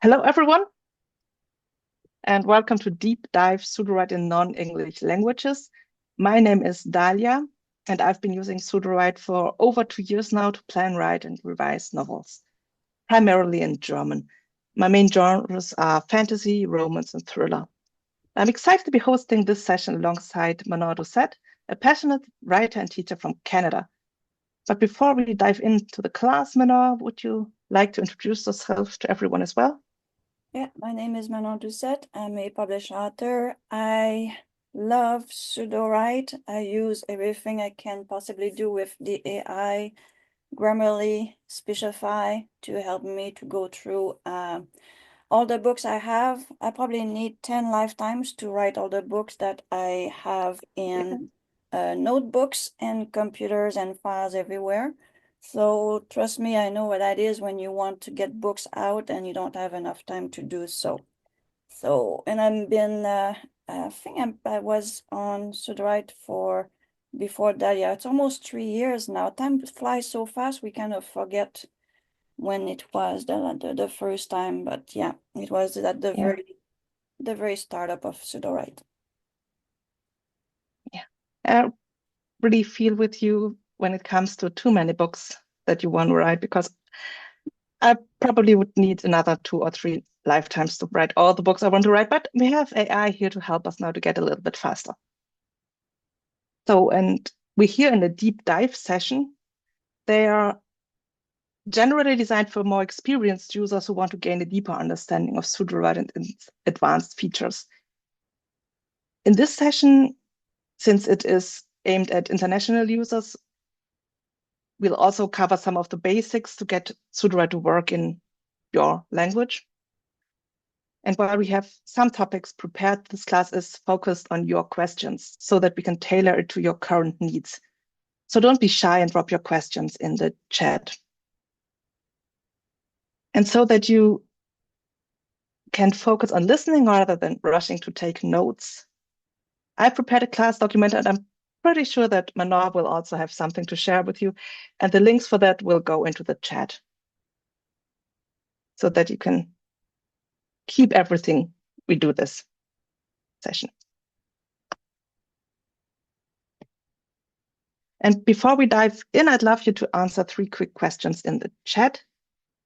Hello, everyone, and welcome to Deep Dive Sudowrite in Non-English Languages. My name is Dahlia, and I've been using Sudowrite for over 2 years now to plan, write, and revise novels, primarily in German. My main genres are fantasy, romance, and thriller. I'm excited to be hosting this session alongside Manon Doucet, a passionate writer and teacher from Canada. But before we dive into the class, Manon, would you like to introduce yourself to everyone as well? Yeah, my name is Manon Doucet. I'm a published author. I love Sudowrite. I use everything I can possibly do with the AI, Grammarly, Speechify to help me to go through all the books I have. I probably need 10 lifetimes to write all the books that I have in notebooks and computers and files everywhere. So trust me, I know what that is when you want to get books out and you don't have enough time to do so. And I've been, I think I was on Sudowrite for before Dahlia. It's almost 3 years now. Time flies so fast, we kind of forget when it was the first time. But yeah, it was at the very startup of Sudowrite. Yeah. I really feel with you when it comes to too many books that you want to write, because I probably would need another 2 or 3 lifetimes to write all the books I want to write, but we have AI here to help us now to get a little bit faster. So, and we're here in a deep dive session. They are generally designed for more experienced users who want to gain a deeper understanding of Sudowrite and its advanced features. In this session, since it is aimed at international users, we'll also cover some of the basics to get Sudowrite to work in your language. And while we have some topics prepared, this class is focused on your questions so that we can tailor it to your current needs. So don't be shy and drop your questions in the chat. And so that you can focus on listening rather than rushing to take notes, I prepared a class document, and I'm pretty sure that Manon will also have something to share with you. And the links for that will go into the chat so that you can keep everything we do this session. And before we dive in, I'd love you to answer 3 quick questions in the chat.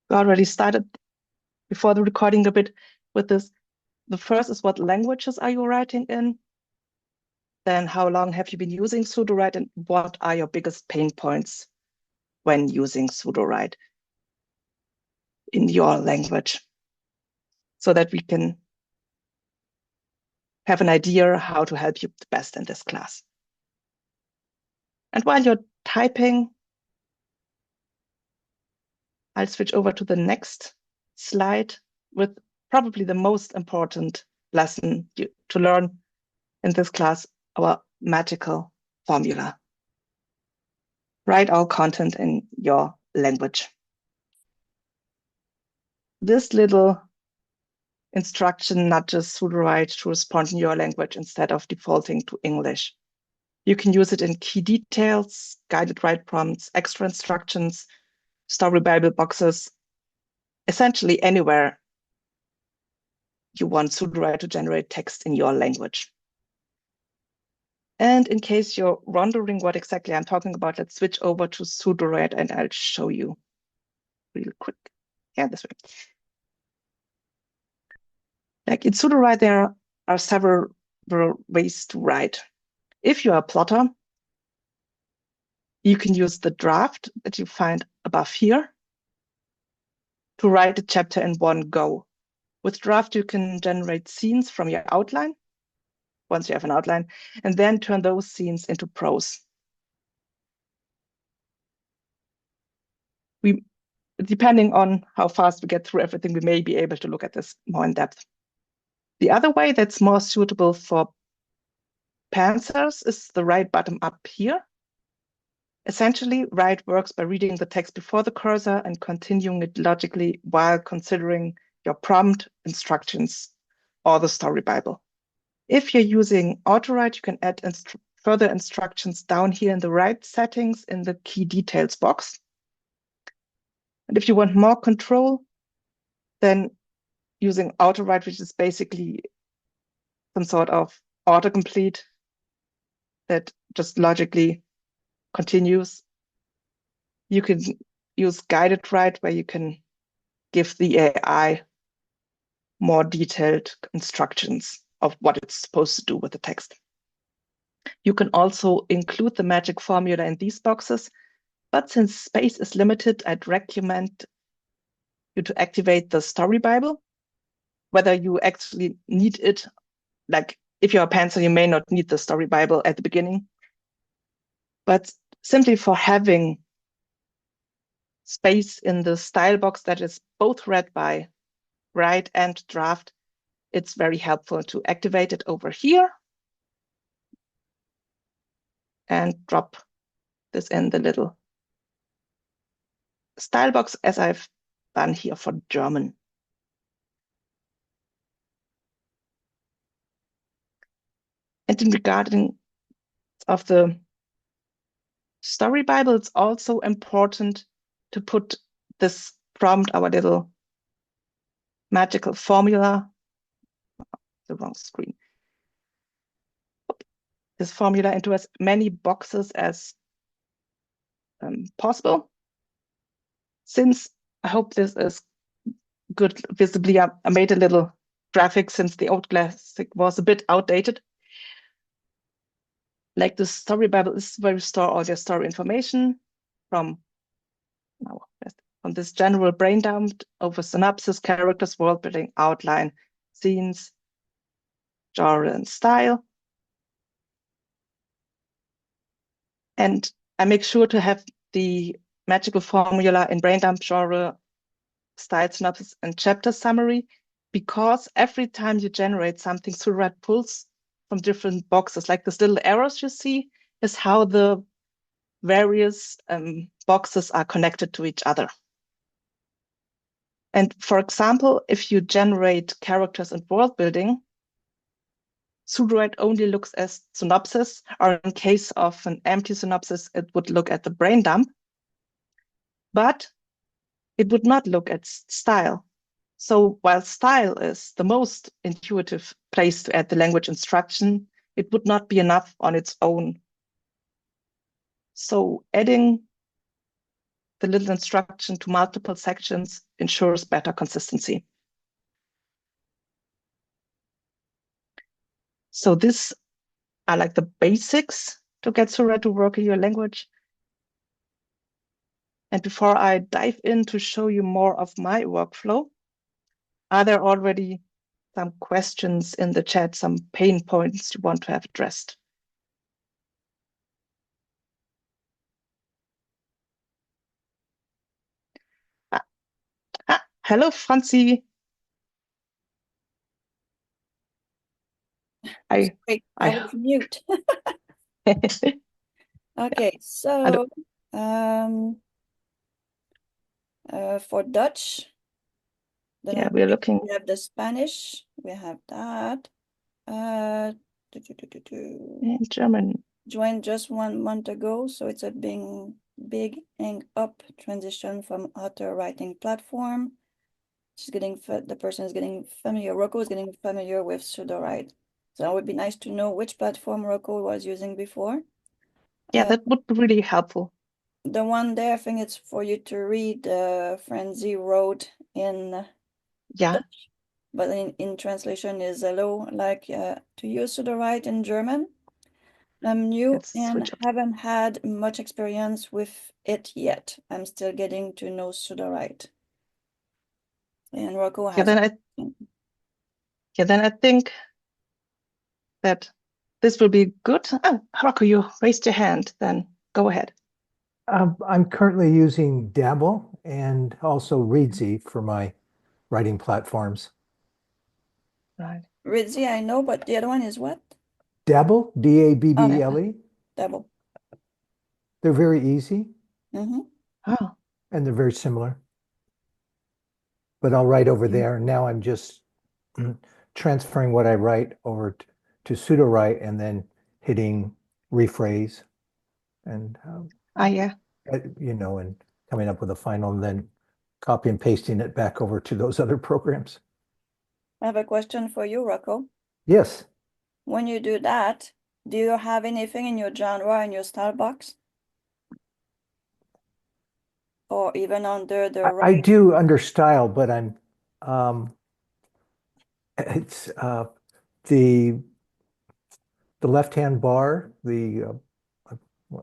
We already started before the recording a bit with this. The first is, what languages are you writing in? Then how long have you been using Sudowrite, and what are your biggest pain points when using Sudowrite in your language? So that we can have an idea how to help you the best in this class. And while you're typing, I'll switch over to the next slide with probably the most important lesson to learn in this class, our magical formula. Write all content in your language. This little instruction nudges Sudowrite to respond in your language instead of defaulting to English. You can use it in key details, guided write prompts, extra instructions, story Bible boxes, essentially anywhere you want Sudowrite to generate text in your language. And in case you're wondering what exactly I'm talking about, let's switch over to Sudowrite and I'll show you real quick. Yeah, this way. Like in Sudowrite, there are several ways to write. If you're a plotter, you can use the draft that you find above here to write a chapter in one go. With draft, you can generate scenes from your outline, once you have an outline, and then turn those scenes into prose. Depending on how fast we get through everything, we may be able to look at this more in depth. The other way that's more suitable for pantsers is the write button up here. Essentially, write works by reading the text before the cursor and continuing it logically while considering your prompt, instructions, or the story Bible. If you're using auto-write, you can add further instructions down here in the write settings in the key details box. And if you want more control, then using Auto-Write, which is basically some sort of autocomplete that just logically continues. You can use guided write, where you can give the AI more detailed instructions of what it's supposed to do with the text. You can also include the magic formula in these boxes, but since space is limited, I'd recommend you to activate the story Bible. Whether you actually need it, like if you're a pantser, you may not need the story Bible at the beginning, but simply for having space in the style box that is both read by write and draft, it's very helpful to activate it over here and drop this in the little style box, as I've done here for German. And in regarding of the story Bible, it's also important to put this prompt, our little magical formula, the wrong screen, this formula into as many boxes as possible. Since I hope this is good visibly, I made a little graphic since the old classic was a bit outdated. Like the story Bible is where you store all your story information from this general brain dump over synopsis, characters, world building, outline, scenes, genre, and style. And I make sure to have the magical formula in brain dump, genre, style, synopsis, and chapter summary, because every time you generate something, Sudowrite pulls from different boxes, like this little arrows you see is how the various boxes are connected to each other. And for example, if you generate characters and world building, Sudowrite only looks at synopsis, or in case of an empty synopsis, it would look at the brain dump, but it would not look at style. So while style is the most intuitive place to add the language instruction, it would not be enough on its own. So adding the little instruction to multiple sections ensures better consistency. So these are like the basics to get Sudowrite to work in your language. And before I dive in to show you more of my workflow, are there already some questions in the chat, some pain points you want to have addressed? Hello, Franzi. Wait, I was mute. Okay, so for Dutch, yeah, we're looking. We have the Spanish, we have that. In German. Joined just 1 month ago, so it's a big hang up transition from auto writing platform. She's getting the person is getting familiar. Rocco is getting familiar with Sudowrite. So it would be nice to know which platform Rocco was using before. Yeah, that would be really helpful. The one there, I think it's for you to read Frenzy wrote in Dutch, but in translation is hello, like to use Sudowrite in German. I'm new and haven't had much experience with it yet. I'm still getting to know Sudowrite. And Rocco has. Then I think that this will be good. Oh, Rocco, you raised your hand. Then go ahead. I'm currently using Dabble and also Reedsy for my writing platforms. Right. Reedsy, I know, but the other one is what? Dabble, D-A-B-B-L-E. Dabble. They're very easy. Mm-hmm. Oh. And they're very similar. But I'll write over there. Now I'm just transferring what I write over to Sudowrite and then hitting rephrase and and coming up with a final and then copy and pasting it back over to those other programs. I have a question for you, Rocco. Yes, When you do that, do you have anything in your genre in your style box? Or even under the I right? do under style, but it's the left-hand bar, I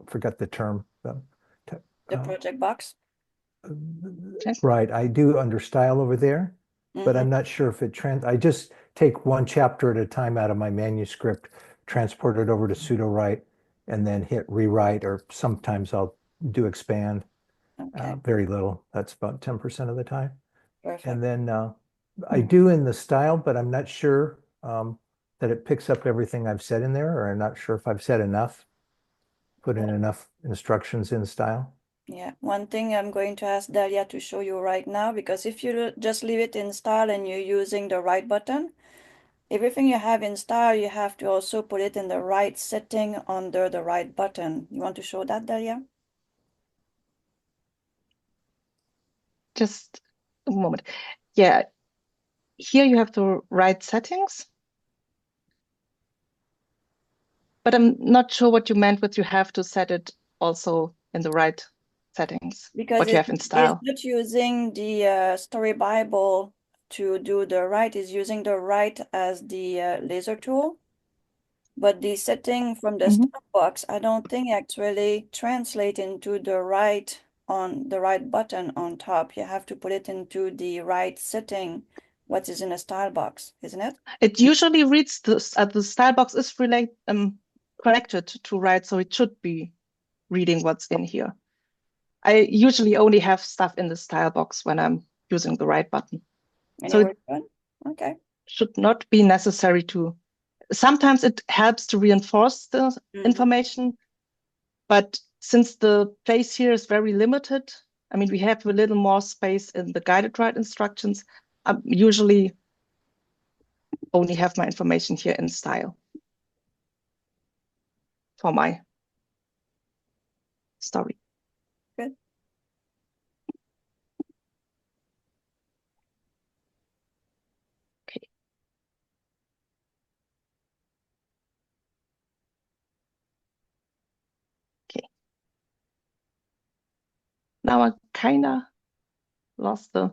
forgot the term. The Uh, project box? right, I do under style over there, but I'm not sure if I just take one chapter at a time out of my manuscript, transport it over to Sudowrite, and then hit rewrite, or sometimes I'll do expand. Okay, Very little. That's about 10% of the time. perfect. And then I do in the style, but I'm not sure that it picks up everything I've said in there, or I'm not sure if I've said enough, put in enough instructions in style. Yeah, one thing I'm going to ask Dahlia to show you right now, because if you just leave it in style and you're using the right button, everything you have in style, you have to also put it in the right setting under the right button. You want to show that, Dahlia? Just a moment. Yeah, here you have the right settings, but I'm not sure what you meant with you have to set it also in the right settings, Because what you have in it's style. not using the Story Bible to do the right, it's using the right as the laser tool. But the setting from the start box, I don't think actually translate into the right on the right button on top. You have to put it into the right setting, what is in the style box, isn't it? It usually reads the style box is connected to right, so it should be reading what's in here. I usually only have stuff in the style box when I'm using the right button. So Anyway, it good. Okay. should not be necessary to. Sometimes it helps to reinforce the information, but since the place here is very limited, I mean, we have a little more space in the guided write instructions. I usually only have my information here in style for my story. Good. Okay. Okay. Now I kind of lost the.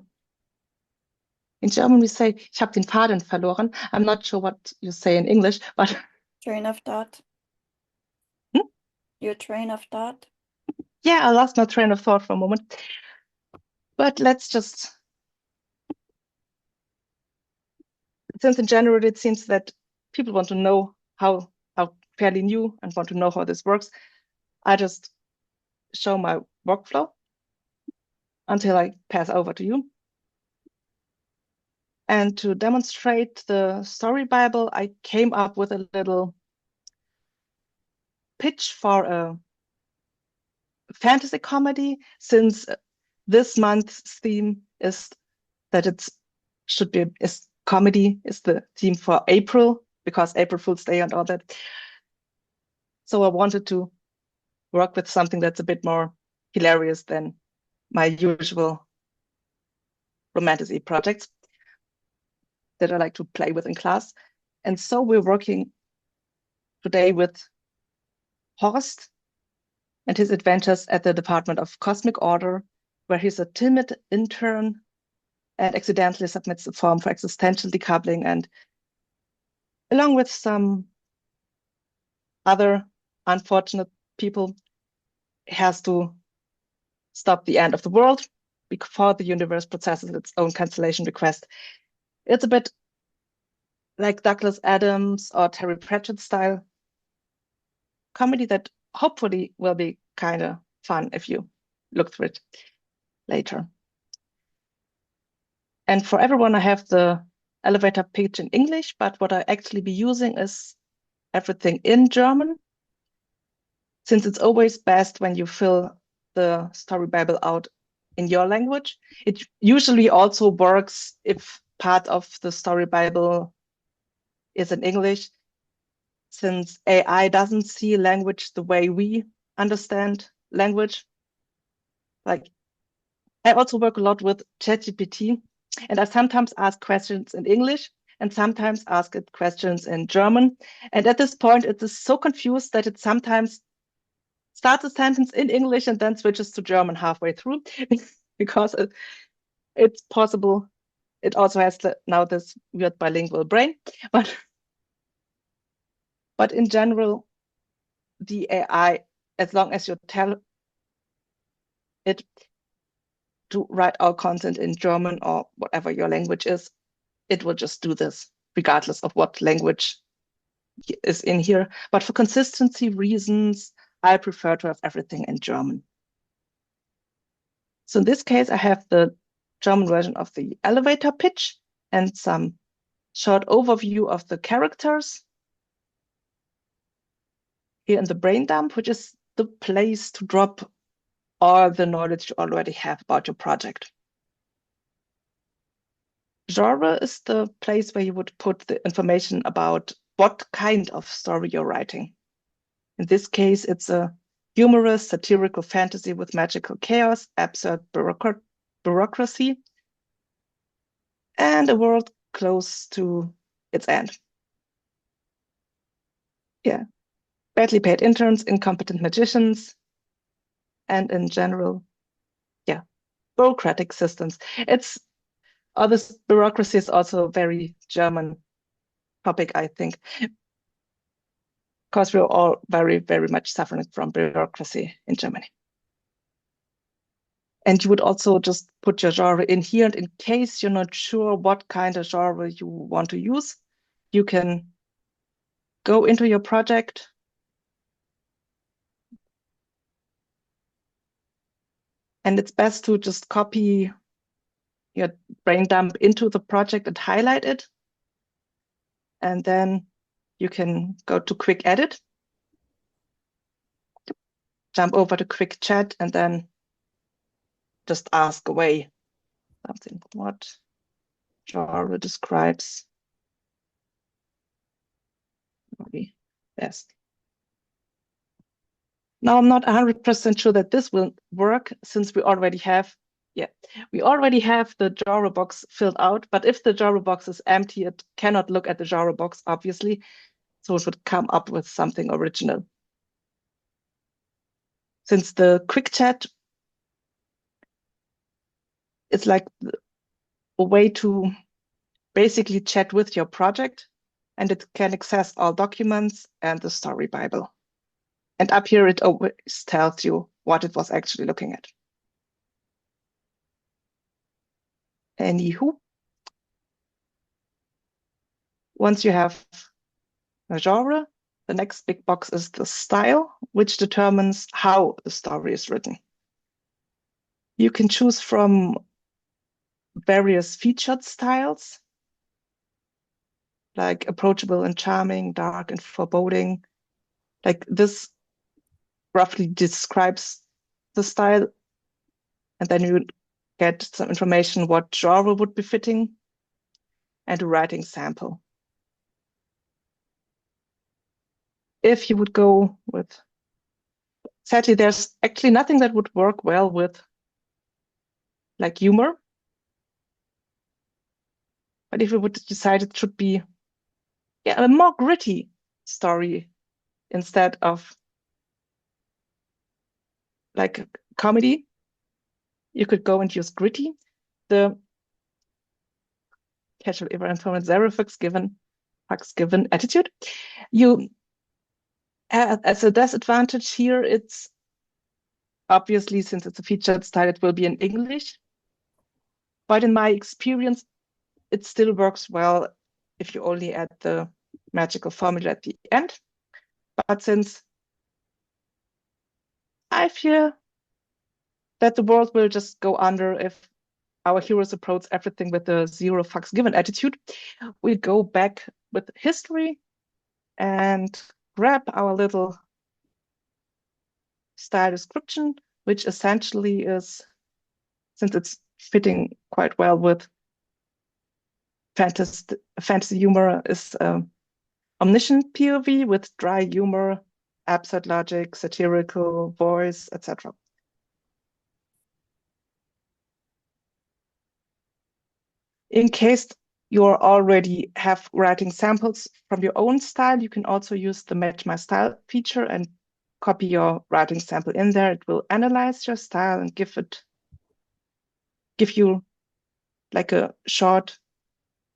In German, we say, ich habe den Faden verloren. I'm not sure what you say in English, but. Train of thought. Your train of thought. Yeah, I lost my train of thought for a moment. But let's just. Since in general, it seems that people want to know how fairly new and want to know how this works, I just show my workflow until I pass over to you. And to demonstrate the Story Bible, I came up with a little pitch for a fantasy comedy, since this month's theme is that comedy is the theme for April, because April Fool's Day and all that. So I wanted to work with something that's a bit more hilarious than my usual romantasy projects that I like to play with in class. And so we're working today with Horst and his adventures at the Department of Cosmic Order, where he's a timid intern and accidentally submits a form for existential decoupling, and along with some other unfortunate people, has to stop the end of the world before the universe processes its own cancellation request. It's a bit like Douglas Adams or Terry Pratchett style comedy that hopefully will be kind of fun if you look through it later. And for everyone, I have the elevator pitch in English, but what I actually be using is everything in German, since it's always best when you fill the Story Bible out in your language. It usually also works if part of the Story Bible is in English, since AI doesn't see language the way we understand language. Like, I also work a lot with ChatGPT, and I sometimes ask questions in English, and sometimes ask it questions in German. And at this point, it is so confused that it sometimes starts a sentence in English and then switches to German halfway through because it's possible. It also has now this weird bilingual brain, but in general, the AI, as long as you tell it to write all content in German or whatever your language is, it will just do this, regardless of what language is in here. But for consistency reasons, I prefer to have everything in German. So in this case, I have the German version of the elevator pitch and some short overview of the characters. Here in the brain dump, which is the place to drop all the knowledge you already have about your project. Genre is the place where you would put the information about what kind of story you're writing. In this case, it's a humorous, satirical fantasy with magical chaos, absurd bureaucracy, and a world close to its end. Yeah, badly paid interns, incompetent magicians, and in general, yeah, bureaucratic systems. All this bureaucracy is also a very German topic, I think, because we're all very, very much suffering from bureaucracy in Germany. And you would also just put your genre in here, and in case you're not sure what kind of genre you want to use, you can go into your project, and it's best to just copy your brain dump into the project and highlight it. And then you can go to quick edit, jump over to quick chat, and then just ask away something. What genre describes maybe best? Now I'm not 100% sure that this will work since we already have the genre box filled out, but if the genre box is empty, it cannot look at the genre box, obviously. So it would come up with something original. Since the quick chat is like a way to basically chat with your project, and it can access all documents and the story Bible. And up here, it always tells you what it was actually looking at. Anywho, once you have a genre, the next big box is the style, which determines how the story is written. You can choose from various featured styles, like approachable and charming, dark and foreboding. Like this roughly describes the style, and then you get some information what genre would be fitting and a writing sample. If you would go with, sadly, there's actually nothing that would work well with like humor. But if you would decide it should be a more gritty story instead of like comedy, you could go and use gritty. The casual informant zero fucks given attitude. You as a disadvantage here, it's obviously, since it's a featured style, it will be in English. But in my experience, it still works well if you only add the magical formula at the end. But since I fear that the world will just go under if our heroes approach everything with a zero fucks given attitude, we go back with history and grab our little style description, which essentially is, since it's fitting quite well with fantasy humor, is omniscient POV with dry humor, absurd logic, satirical voice, etc. In case you already have writing samples from your own style, you can also use the Match My Style feature and copy your writing sample in there. It will analyze your style and give you like a short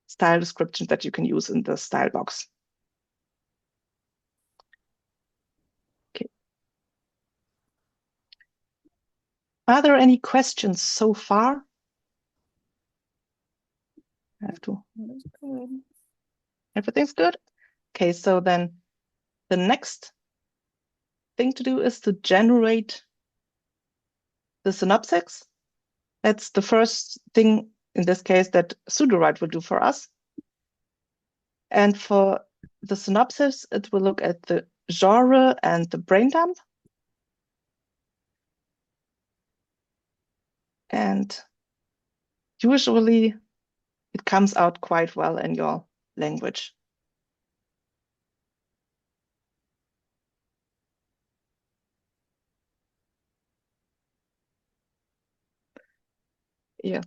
style description that you can use in the style box. Okay. Are there any questions so far? I have to. That's good. Everything's good? Okay, so then the next thing to do is to generate the synopsis. That's the first thing in this case that Sudowrite will do for us. And for the synopsis, it will look at the genre and the brain dump. And usually it comes out quite well in your language. Yeah.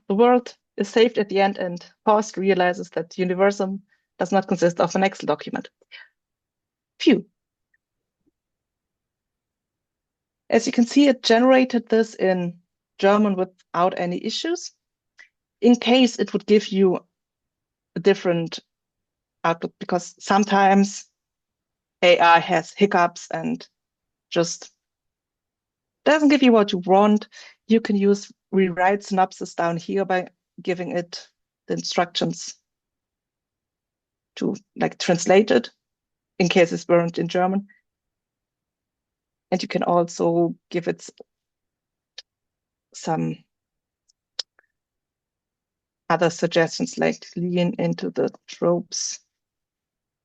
The world is saved at the end, and Faust realizes that the universum does not consist of an Excel document. Phew. As you can see, it generated this in German without any issues. In case it would give you a different output, because sometimes AI has hiccups and just doesn't give you what you want, you can use rewrite synopsis down here by giving it the instructions to like translate it in case it's burned in German. And you can also give it some other suggestions, like lean into the tropes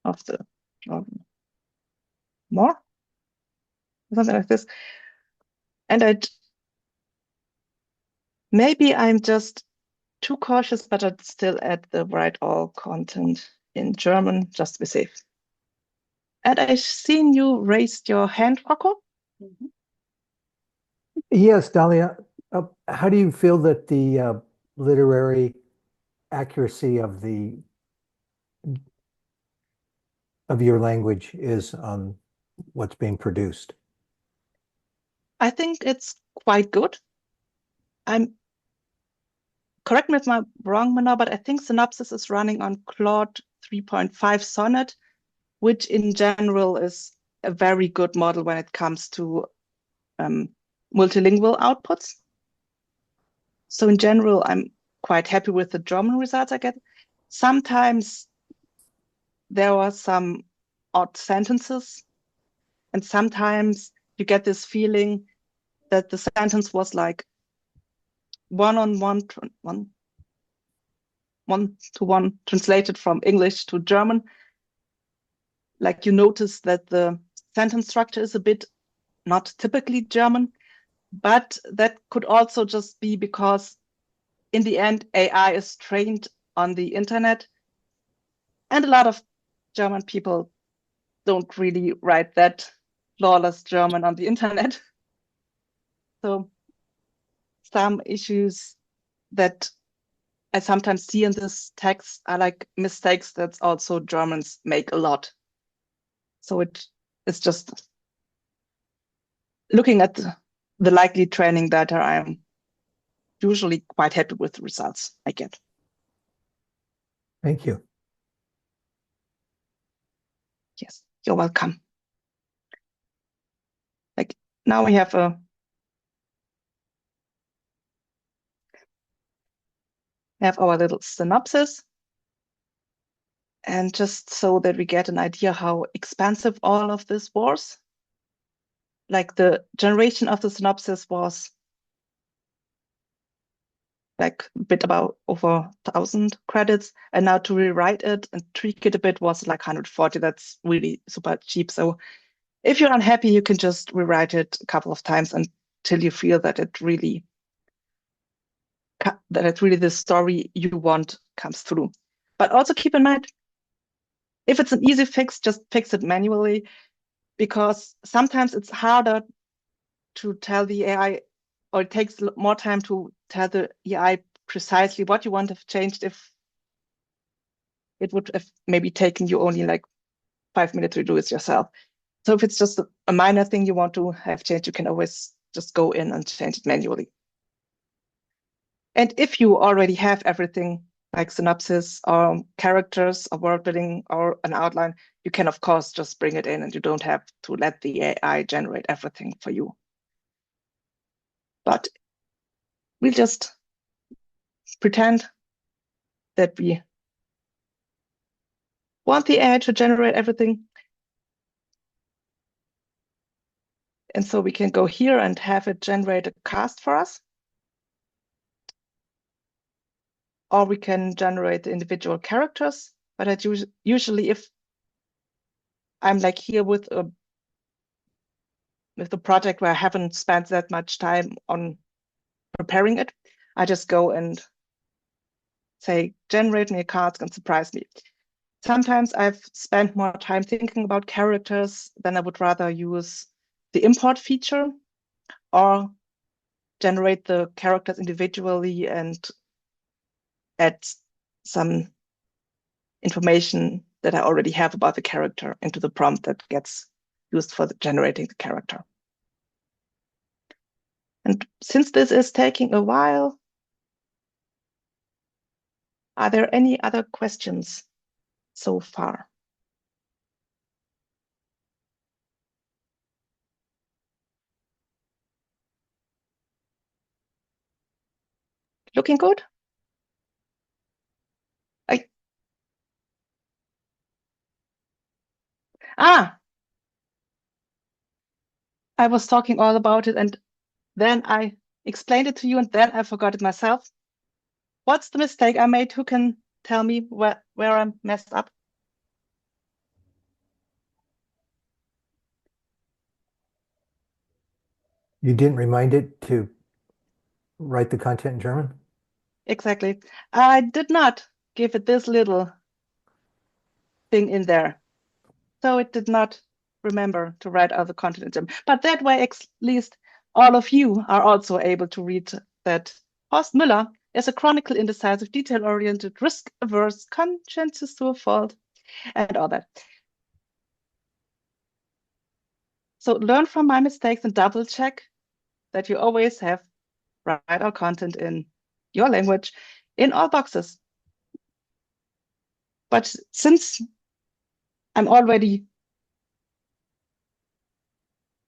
of the more, something like this. And maybe I'm just too cautious, but I'd still add the write all content in German just to be safe. And I've seen you raised your hand, Rocco. Mhm. Yes, Dahlia. How do you feel that the literary accuracy of your language is on what's being produced? I think it's quite good. Correct me if I'm wrong, Mano, but I think Synopsis is running on Claude 3.5 Sonnet, which in general is a very good model when it comes to multilingual outputs. So in general, I'm quite happy with the German results I get. Sometimes there are some odd sentences, and sometimes you get this feeling that the sentence was like one-to-one translated from English to German. Like you notice that the sentence structure is a bit not typically German, but that could also just be because in the end, AI is trained on the internet, and a lot of German people don't really write that flawless German on the internet. So some issues that I sometimes see in this text are like mistakes that also Germans make a lot. So it's just looking at the likely training data, I'm usually quite happy with the results I get. Thank you. Yes, you're welcome. Like now we have our little synopsis. And just so that we get an idea how expensive all of this was, like the generation of the synopsis was like a bit about over 1,000 credits. And now to rewrite it and tweak it a bit was like 140. That's really super cheap. So if you're unhappy, you can just rewrite it a couple of times until you feel that it's really the story you want comes through. But also keep in mind, if it's an easy fix, just fix it manually. because sometimes it's harder to tell the AI, or it takes more time to tell the AI precisely what you want to have changed if it would have maybe taken you only like 5 minutes to do it yourself. So if it's just a minor thing you want to have changed, you can always just go in and change it manually. And if you already have everything like synopsis or characters or world building or an outline, you can of course just bring it in and you don't have to let the AI generate everything for you. But we'll just pretend that we want the AI to generate everything. And so we can go here and have it generate a cast for us. Or we can generate the individual characters. But I usually, if I'm like here with the project where I haven't spent that much time on preparing it, I just go and say, generate me a cast and surprise me. Sometimes I've spent more time thinking about characters, then I would rather use the import feature or generate the characters individually and add some information that I already have about the character into the prompt that gets used for generating the character. And since this is taking a while, are there any other questions so far? Looking good? I was talking all about it and then I explained it to you and then I forgot it myself. What's the mistake I made? Who can tell me where I messed up? You didn't remind it to write the content in German? Exactly. I did not give it this little thing in there. So it did not remember to write all the content in German. But that way, at least all of you are also able to read that Horst Müller is a chronicle indecisive, detail-oriented, risk-averse, conscientious to a fault, and all that. So learn from my mistakes and double check that you always have write our content in your language in all boxes. But since I'm already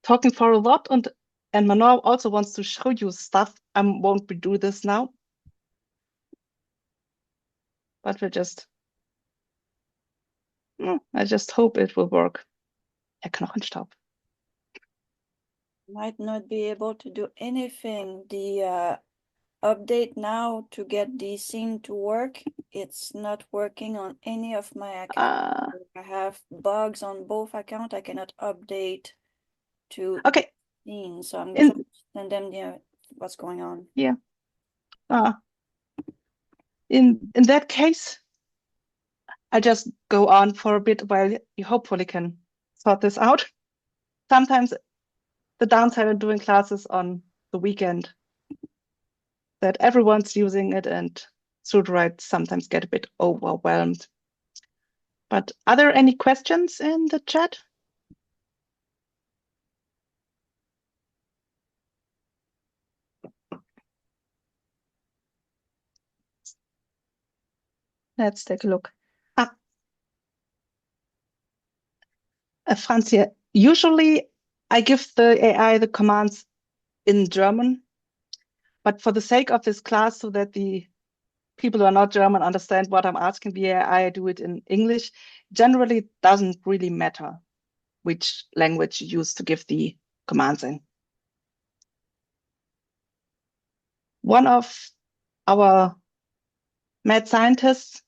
talking for a lot and Manon also wants to show you stuff, I won't do this now. But we'll just, I just hope it will work. Herr Knochenstaub. Might not be able to do anything. The update now to get the scene to work, it's not working on any of my accounts. I have bugs on both accounts. I cannot update to okay. scene, so I'm going to send them what's going on. Yeah. In that case, I just go on for a bit while you hopefully can sort this out. Sometimes the downside of doing classes on the weekend that everyone's using it and Sudowrite sometimes get a bit overwhelmed. But are there any questions in the chat? Let's take a look. Francia, usually I give the AI the commands in German, but for the sake of this class, so that the people who are not German understand what I'm asking the AI, I do it in English. Generally, it doesn't really matter which language you use to give the commands in. One of our mad scientists,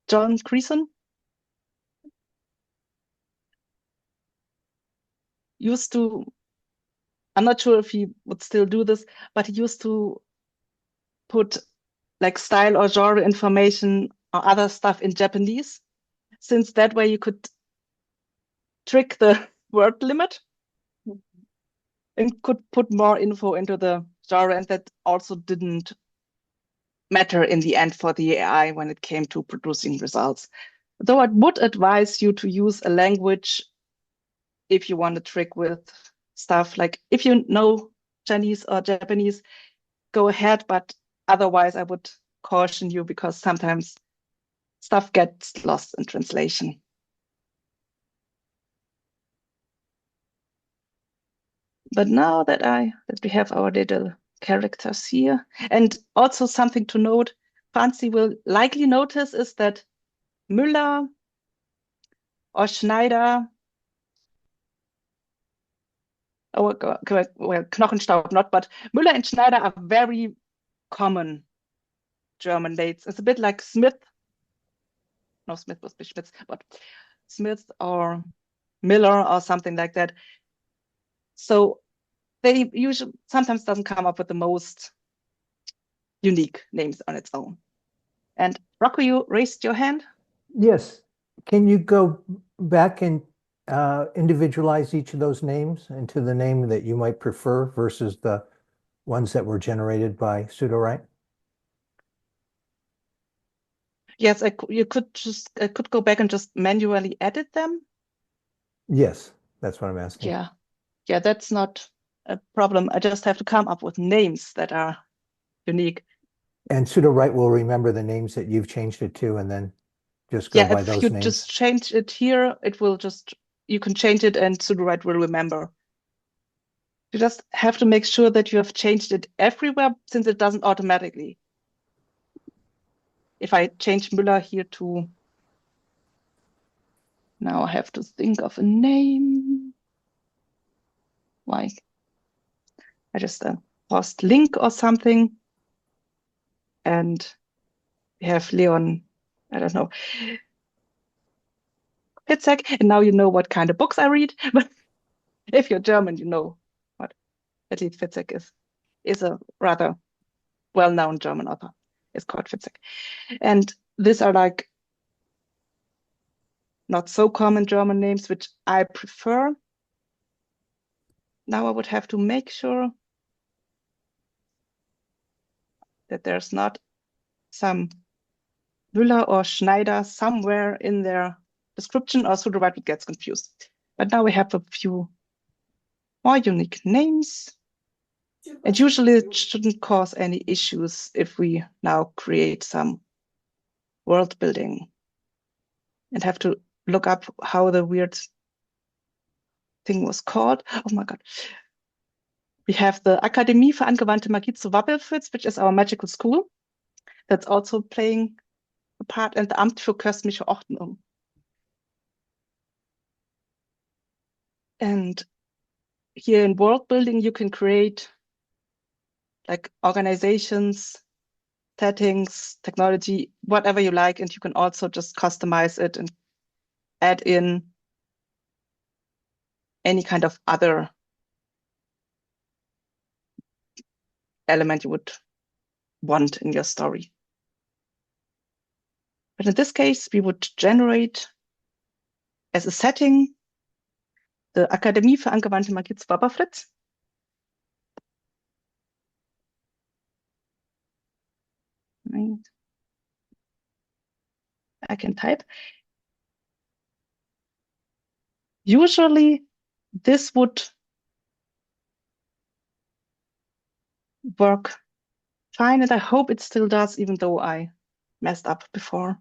John Creason, used to, I'm not sure if he would still do this, but he used to put like style or genre information or other stuff in Japanese, since that way you could trick the word limit and could put more info into the genre, and that also didn't matter in the end for the AI when it came to producing results. Though I would advise you to use a language if you want to trick with stuff. Like if you know Chinese or Japanese, go ahead, but otherwise I would caution you because sometimes stuff gets lost in translation. But now that we have our little characters here, and also something to note, Franzi will likely notice is that Müller or Schneider, well, Knochenstaub not, but Müller and Schneider are very common German dates. It's a bit like Smith. No, Smith was Schmitz, but Smith or Miller or something like that. So they usually sometimes doesn't come up with the most unique names on its own. And Rocco, you raised your hand? Yes. Can you go back and individualize each of those names into the name that you might prefer versus the ones that were generated by Sudowrite? Yes, I could go back and just manually edit them. Yes, that's what I'm asking. Yeah, that's not a problem. I just have to come up with names that are unique. And Sudowrite will remember the names that you've changed it to and then just go by if those you names. just change it here, you can change it and Sudowrite will remember. You just have to make sure that you have changed it everywhere since it doesn't automatically. If I change Müller here to, now I have to think of a name. Like, I just post link or something. And we have Leon, I don't know, Fitzek. And now you know what kind of books I read. But if you're German, you know what at least Fitzek is a rather well-known German author. It's called Fitzek. And these are like not so common German names, which I prefer. Now I would have to make sure that there's not some Müller or Schneider somewhere in their description, or Sudowrite gets confused. But now we have a few more unique names. And usually it shouldn't cause any issues if we now create some world building and have to look up how the weird thing was called. Oh my God. We have the Akademie für angewandte Magie zu Wappelfritz, which is our magical school. That's also playing a part, and the Amt für kosmische Ordnung. And here in world building, you can create like organizations, settings, technology, whatever you like, and you can also just customize it and add in any kind of other element you would want in your story. But in this case, we would generate as a setting the Akademie für angewandte Magie zu Wappelfritz. I can type. Usually this would work fine, and I hope it still does, even though I messed up before.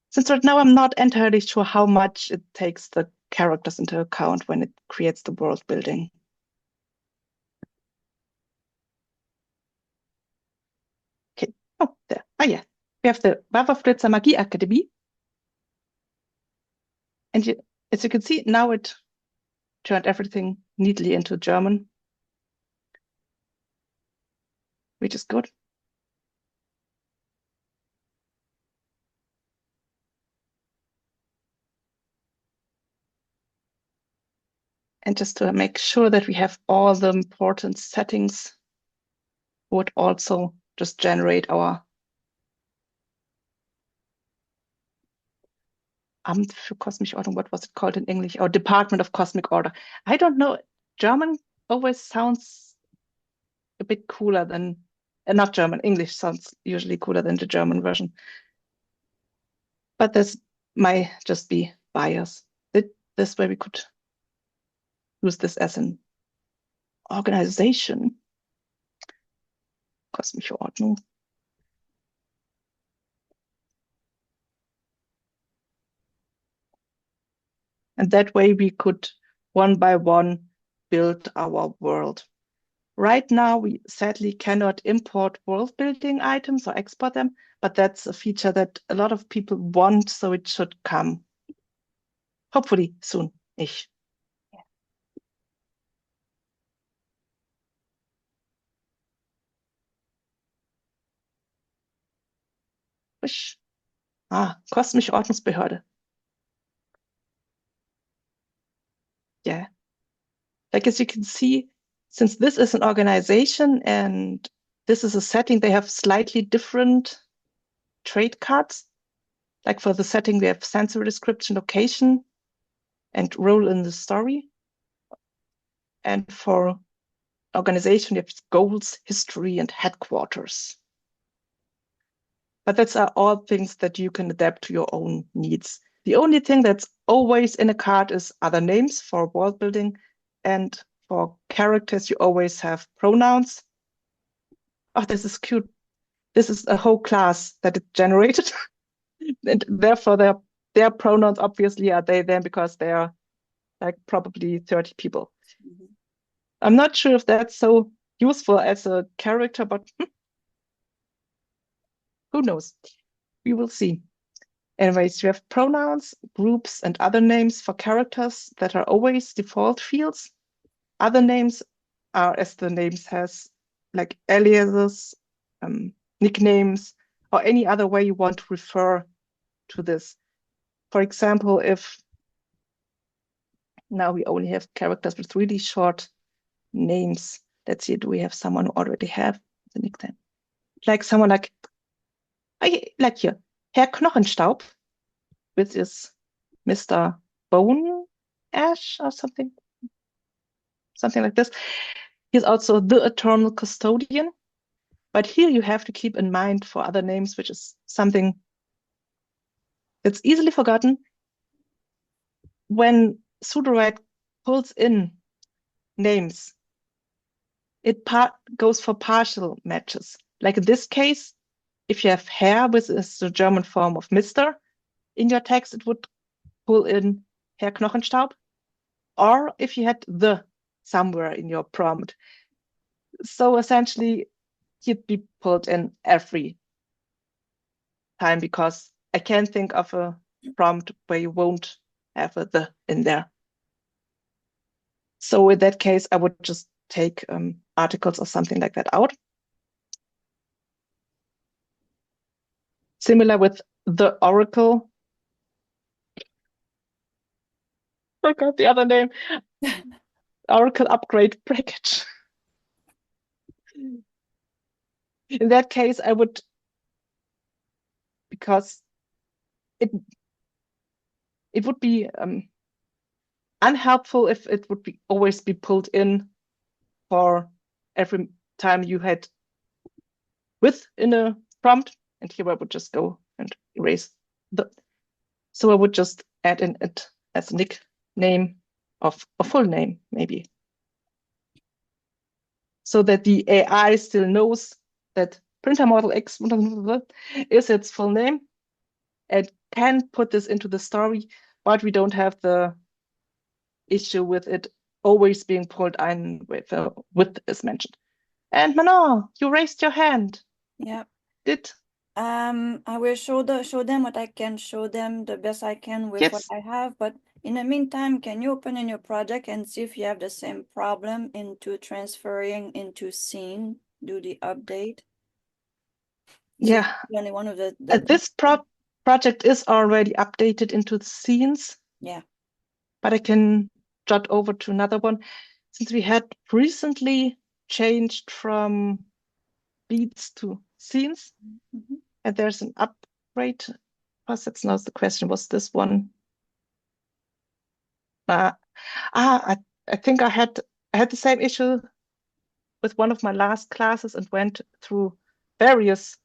Since right now I'm not entirely sure how much it takes the characters into account when it creates the world building. Okay, oh, there. Ah, yeah. We have the Waffenfritzer Magie Akademie. And as you can see, now it turned everything neatly into German, which is good. And just to make sure that we have all the important settings, would also just generate our Amt für kosmische Ordnung, what was it called in English? Or Department of Cosmic Order. I don't know. German always sounds a bit cooler than, not German, English sounds usually cooler than the German version. But this might just be bias. This way we could use this as an organization. Kosmische Ordnung. And that way we could one by one build our world. Right now, we sadly cannot import world building items or export them, but that's a feature that a lot of people want, so it should come. Hopefully soon-ish. Wish. Kosmische Ordnungsbehörde. Yeah. Like as you can see, since this is an organization and this is a setting, they have slightly different trait cards. Like for the setting, we have sensory description, location, and role in the story. And for organization, you have goals, history, and headquarters. But that's all things that you can adapt to your own needs. The only thing that's always in a card is other names for world building, and for characters, you always have pronouns. Oh, this is cute. This is a whole class that it generated. And therefore, their pronouns obviously are they, them, because they are like probably 30 people. Mhm. I'm not sure if that's so useful as a character, but who knows? We will see. Anyways, you have pronouns, groups, and other names for characters that are always default fields. Other names are, as the name says, like aliases, nicknames, or any other way you want to refer to this. For example, if now we only have characters with really short names. Let's see, do we have someone who already have the nickname? Like someone like here, Herr Knochenstaub, which is Mr. Bone Ash or something like this. He's also the eternal custodian. But here you have to keep in mind for other names, which is something that's easily forgotten. When Sudowrite pulls in names, it goes for partial matches. Like in this case, if you have Herr, which is the German form of Mr. in your text, it would pull in Herr Knochenstaub. Or if you had the somewhere in your prompt. So essentially, he'd be pulled in every time because I can't think of a prompt where you won't have a the in there. So in that case, I would just take articles or something like that out. Similar with the Oracle. I forgot the other name. Oracle upgrade package. In that case, I would, because it would be unhelpful if it would be always be pulled in for every time you had with in a prompt. And here I would just go and erase the. So I would just add in it as a nickname of a full name, maybe. So that the AI still knows that printer model X is its full name and can put this into the story, but we don't have the issue with it always being pulled in with is mentioned. And Manon, you raised your hand. Yeah. Did I will show them what I can show them the best I can with what yes. I have. But in the meantime, can you open in your project and see if you have the same problem into transferring into scene? Do the update. So Yeah. only one of the This project is already updated into the scenes. Yeah. But I can jot over to another one. Since we had recently changed from beats to scenes, Mhm. and there's an upgrade. Plus, that's not the question. Was this one I think I had the same issue with one of my last classes and went through various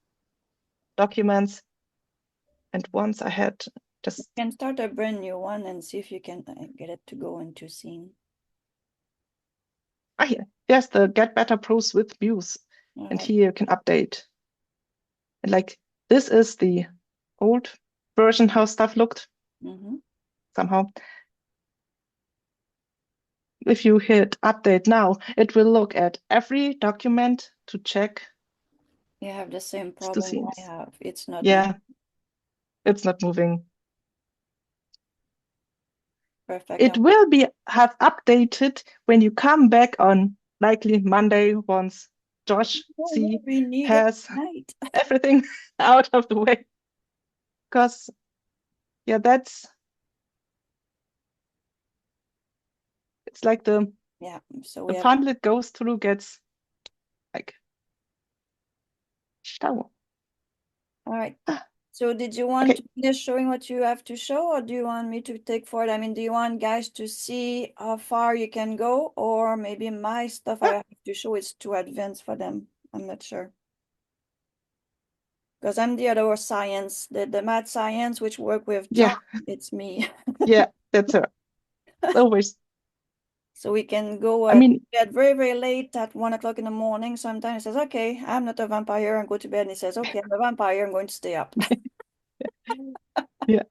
documents. And once I had just You can start a brand new one and see if you can get it to go into scene. yes, the Get Better Pros with Muse. All And right. here you can update. And like this is the old version, how stuff looked somehow. If you hit update now, it will look at every document to check You have the same to problem see. I have. It's not Yeah, it's not moving. perfect. It will have updated when you come back on likely Monday once Josh C We need has night. everything out of the way. Because yeah, it's like the So we have funnel it goes through gets like stau. all right. So did you want to finish showing what you have to show, or do you want me to take forward? I mean, do you want guys to see how far you can go, or maybe my stuff I have to show is too advanced for them? I'm not sure. Because I'm the other science, the math science, which work with John. It's me. Yeah, that's her. Always. So we can go I mean, bed very, very late at 1 o'clock in the morning. Sometimes he says, okay, I'm not a vampire, and go to bed. And he says, okay, I'm a vampire, I'm going to stay up. yeah.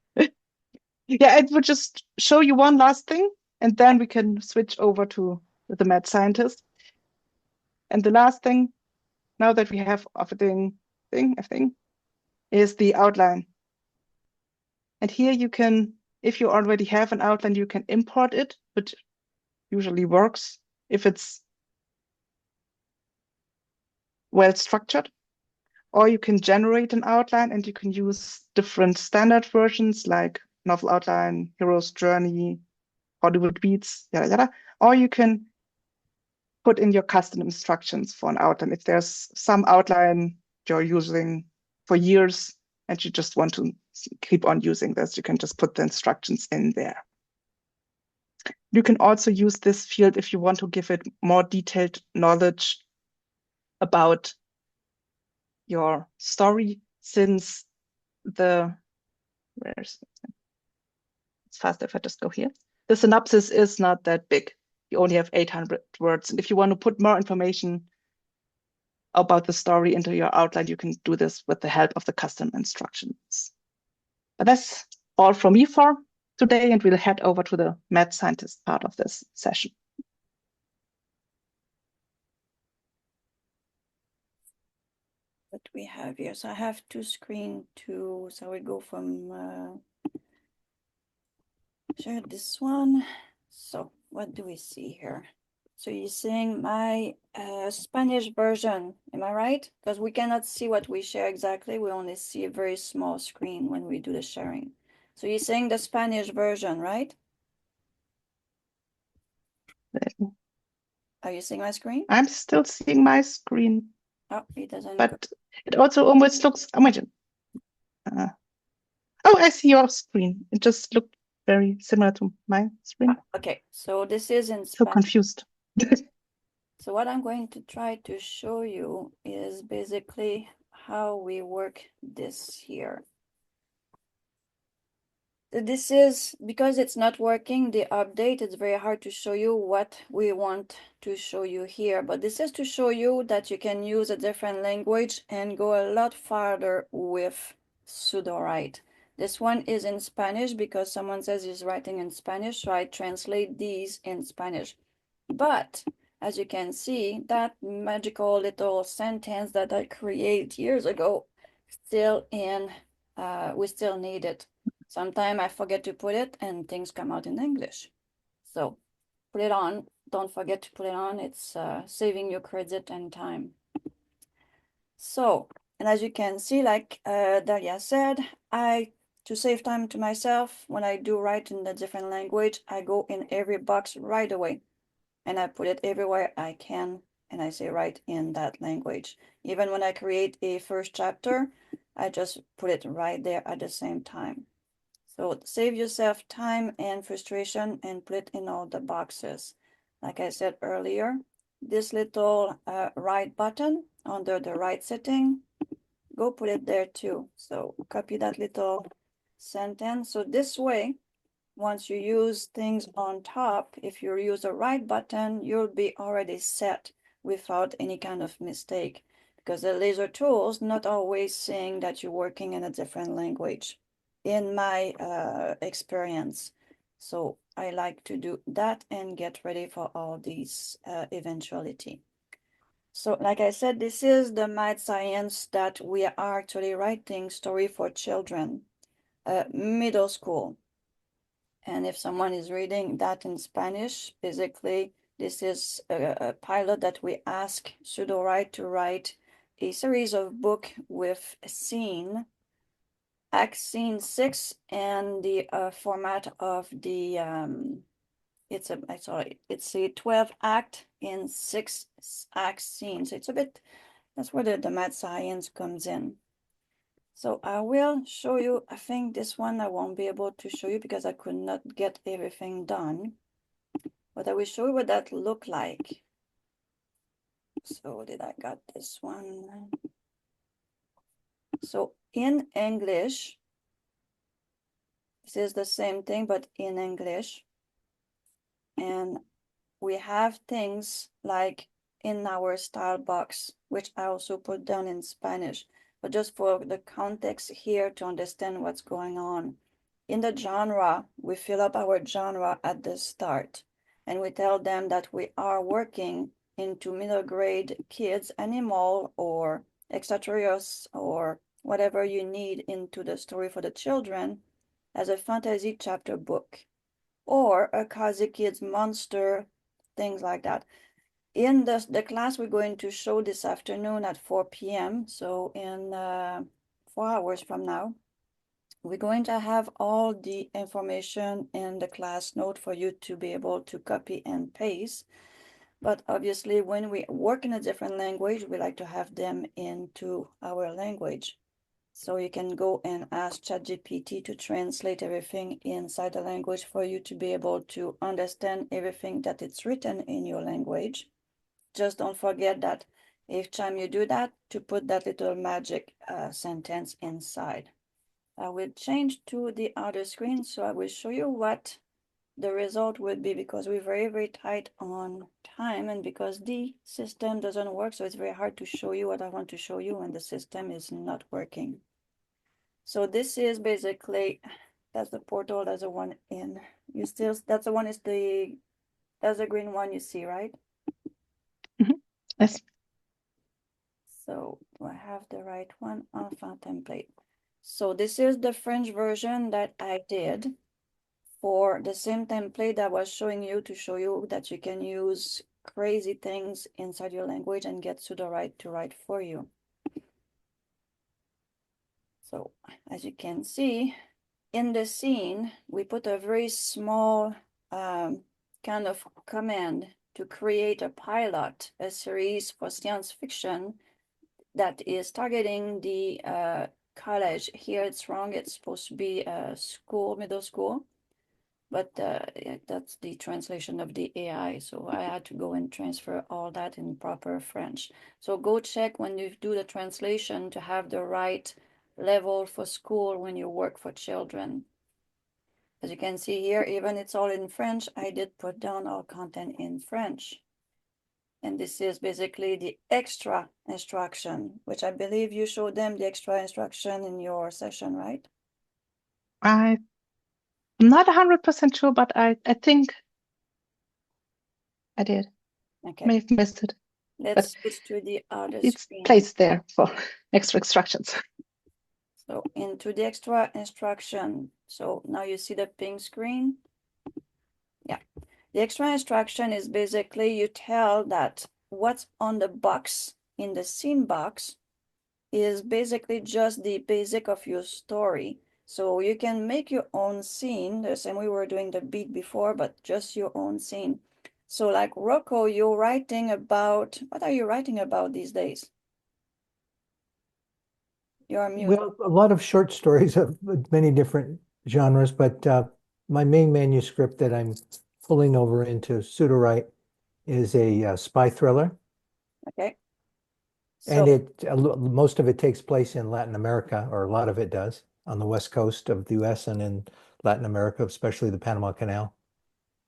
Yeah, it would just show you one last thing, and then we can switch over to the mad scientist. And the last thing, now that we have everything, is the outline. And here you can, if you already have an outline, you can import it, which usually works if it's well structured. Or you can generate an outline and you can use different standard versions like Novel Outline, Hero's Journey, Hollywood Beats, yada yada. Or you can put in your custom instructions for an outline. If there's some outline you're using for years and you just want to keep on using this, you can just put the instructions in there. You can also use this field if you want to give it more detailed knowledge about your story, since it's faster if I just go here. The synopsis is not that big. You only have 800 words. And if you want to put more information about the story into your outline, you can do this with the help of the custom instructions. But that's all from me for today, and we'll head over to the mad scientist part of this session. What we have here. So I have two screen too. So we go from share this one. So what do we see here? So you're seeing my Spanish version, am I right? Because we cannot see what we share exactly. We only see a very small screen when we do the sharing. So you're saying the Spanish version, right? Are you seeing my screen? I'm still seeing my screen. Oh, it doesn't. But it also almost looks, imagine. Oh, I see your screen. It just looked very similar to my screen. Okay, so this is in Spanish. So confused. So what I'm going to try to show you is basically how we work this here. This is, because it's not working, the update, it's very hard to show you what we want to show you here. But this is to show you that you can use a different language and go a lot farther with Sudowrite. This one is in Spanish because someone says he's writing in Spanish, so I translate these in Spanish. But as you can see, that magical little sentence that I created years ago, still in, we still need it. Sometimes I forget to put it and things come out in English. So put it on. Don't forget to put it on. It's saving you credit and time. So, and as you can see, like Dahlia said, to save time to myself, when I do write in a different language, I go in every box right away. And I put it everywhere I can, and I say write in that language. Even when I create a first chapter, I just put it right there at the same time. So save yourself time and frustration and put it in all the boxes. Like I said earlier, this little right button under the right setting, go put it there too. So copy that little sentence. So this way, once you use things on top, if you use the right button, you'll be already set without any kind of mistake, because the laser tools not always saying that you're working in a different language in my experience. So I like to do that and get ready for all these eventuality. So like I said, this is the math science that we are actually writing story for children, middle school. And if someone is reading that in Spanish, basically, this is a pilot that we ask Sudowrite to write a series of book with a scene, act scene 6, and the format of the, it's a 12 act in 6 act scenes. It's a bit, that's where the math science comes in. So I will show you, I think this one I won't be able to show you because I could not get everything done, but I will show you what that look like. So did I got this one? So in English, this is the same thing, but in English. And we have things like in our style box, which I also put down in Spanish. But just for the context here to understand what's going on. In the genre, we fill up our genre at the start, and we tell them that we are working into middle grade kids, animal, or extraterrestrials, or whatever you need into the story for the children as a fantasy chapter book, or a cozy kids monster, things like that. In the class we're going to show this afternoon at 4 p.m. So in 4 hours from now, we're going to have all the information in the class note for you to be able to copy and paste. But obviously, when we work in a different language, we like to have them into our language. So you can go and ask ChatGPT to translate everything inside the language for you to be able to understand everything that it's written in your language. Just don't forget that each time you do that, to put that little magic sentence inside. I will change to the other screen, so I will show you what the result would be, because we're very, very tight on time, and because the system doesn't work, so it's very hard to show you what I want to show you when the system is not working. So this is basically, that's the portal, that's the one in, that's the one is that's the green one you see, right? Yes. So do I have the right one? Enfant template. So this is the French version that I did for the same template I was showing you, to show you that you can use crazy things inside your language and get Sudowrite to write for you. So as you can see, in the scene, we put a very small kind of command to create a pilot, a series for science fiction that is targeting the college. Here it's wrong, it's supposed to be school, middle school, but yeah, that's the translation of the AI. So I had to go and transfer all that in proper French. So go check when you do the translation to have the right level for school when you work for children. As you can see here, even it's all in French, I did put down all content in French. And this is basically the extra instruction, which I believe you showed them the extra instruction in your session, right? I'm not 100% sure, but I think I did. Okay. May have missed it. Let's switch to the other It's screen. placed there for extra instructions. So into the extra instruction. So now you see the pink screen. Yeah. The extra instruction is basically you tell that what's on the box in the scene box is basically just the basic of your story. So you can make your own scene, the same way we were doing the beat before, but just your own scene. So like Rocco, you're writing about, what are you writing about these days? You're mute. Well, a lot of short stories of many different genres, but my main manuscript that I'm pulling over into Sudowrite is a spy thriller. Okay. And So most of it takes place in Latin America, or a lot of it does, on the west coast of the US and in Latin America, especially the Panama Canal.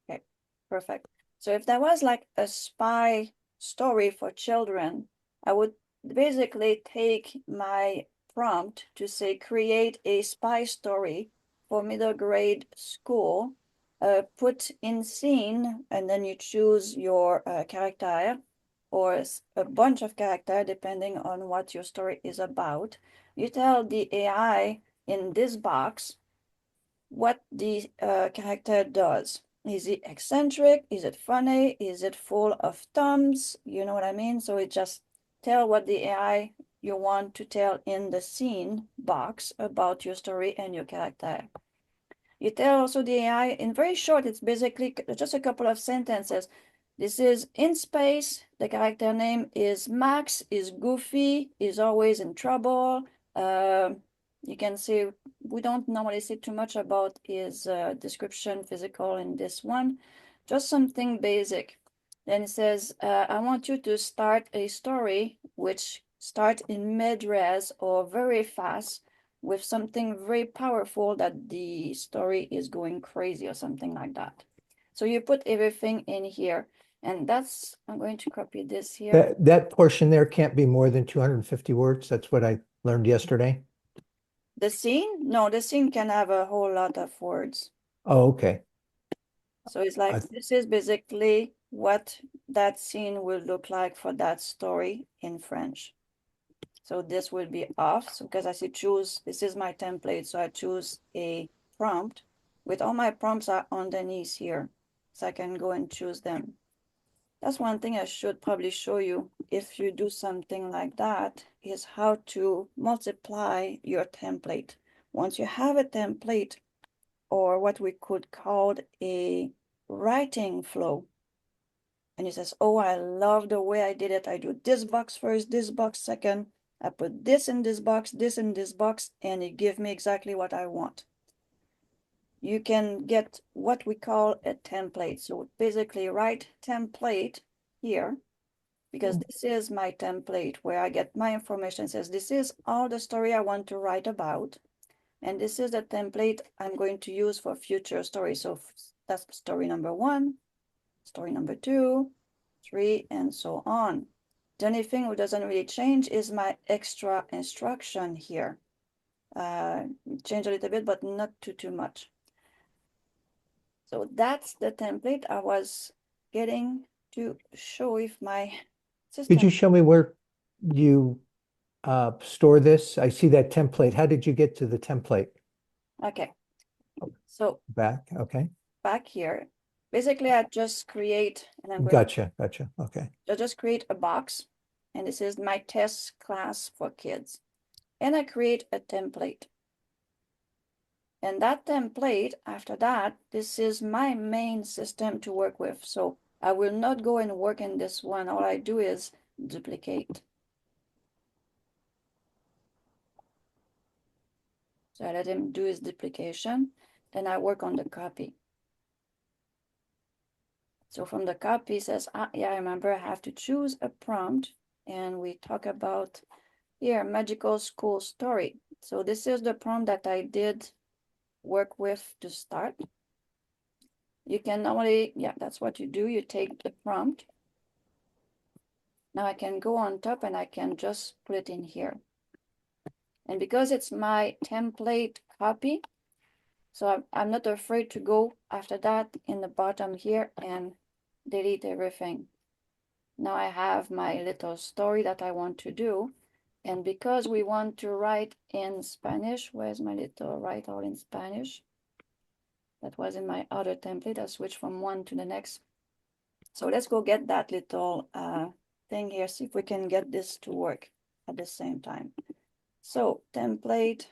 okay, perfect. So if that was like a spy story for children, I would basically take my prompt to say create a spy story for middle grade school, put in scene, and then you choose your character or a bunch of character depending on what your story is about. You tell the AI in this box what the character does. Is it eccentric? Is it funny? Is it full of thumbs? You know what I mean? So it just tell what the AI you want to tell in the scene box about your story and your character. You tell also the AI in very short, it's basically just a couple of sentences. This is in space. The character name is Max, is goofy, is always in trouble. You can see we don't normally say too much about his description physical in this one, just something basic. Then it says, I want you to start a story which start in mid-res or very fast with something very powerful that the story is going crazy or something like that. So you put everything in here. And that's, I'm going to copy this here. That portion there can't be more than 250 words. That's what I learned yesterday. The scene? No, the scene can have a whole lot of words. Oh, okay. So it's like, this is basically what that scene will look like for that story in French. So this will be off. So because I see choose, this is my template. So I choose a prompt with all my prompts are underneath here. So I can go and choose them. That's one thing I should probably show you if you do something like that is how to multiply your template. Once you have a template or what we could call a writing flow, and it says, oh, I love the way I did it. I do this box first, this box second. I put this in this box, this in this box, and it gives me exactly what I want. You can get what we call a template. So basically write template here, because this is my template where I get my information. It says this is all the story I want to write about. And this is the template I'm going to use for future stories. So that's story number 1, story number 2, 3, and so on. The only thing that doesn't really change is my extra instruction here. Change a little bit, but not too much. So that's the template I was getting to show if my system. Could you show me where you store this? I see that template. How did you get to the template? Okay. So Back, okay. back here, basically I just create, and I'm going Gotcha, okay. to just create a box, and this is my test class for kids. And I create a template. And that template, after that, this is my main system to work with. So I will not go and work in this one. All I do is duplicate. So I let him do his duplication. Then I work on the copy. So from the copy it says, yeah, I remember I have to choose a prompt. And we talk about here, magical school story. So this is the prompt that I did work with to start. You can normally, yeah, that's what you do. You take the prompt. Now I can go on top and I can just put it in here. And because it's my template copy, so I'm not afraid to go after that in the bottom here and delete everything. Now I have my little story that I want to do. And because we want to write in Spanish, where's my little write all in Spanish? That was in my other template. I switched from one to the next. So let's go get that little thing here, see if we can get this to work at the same time. So template,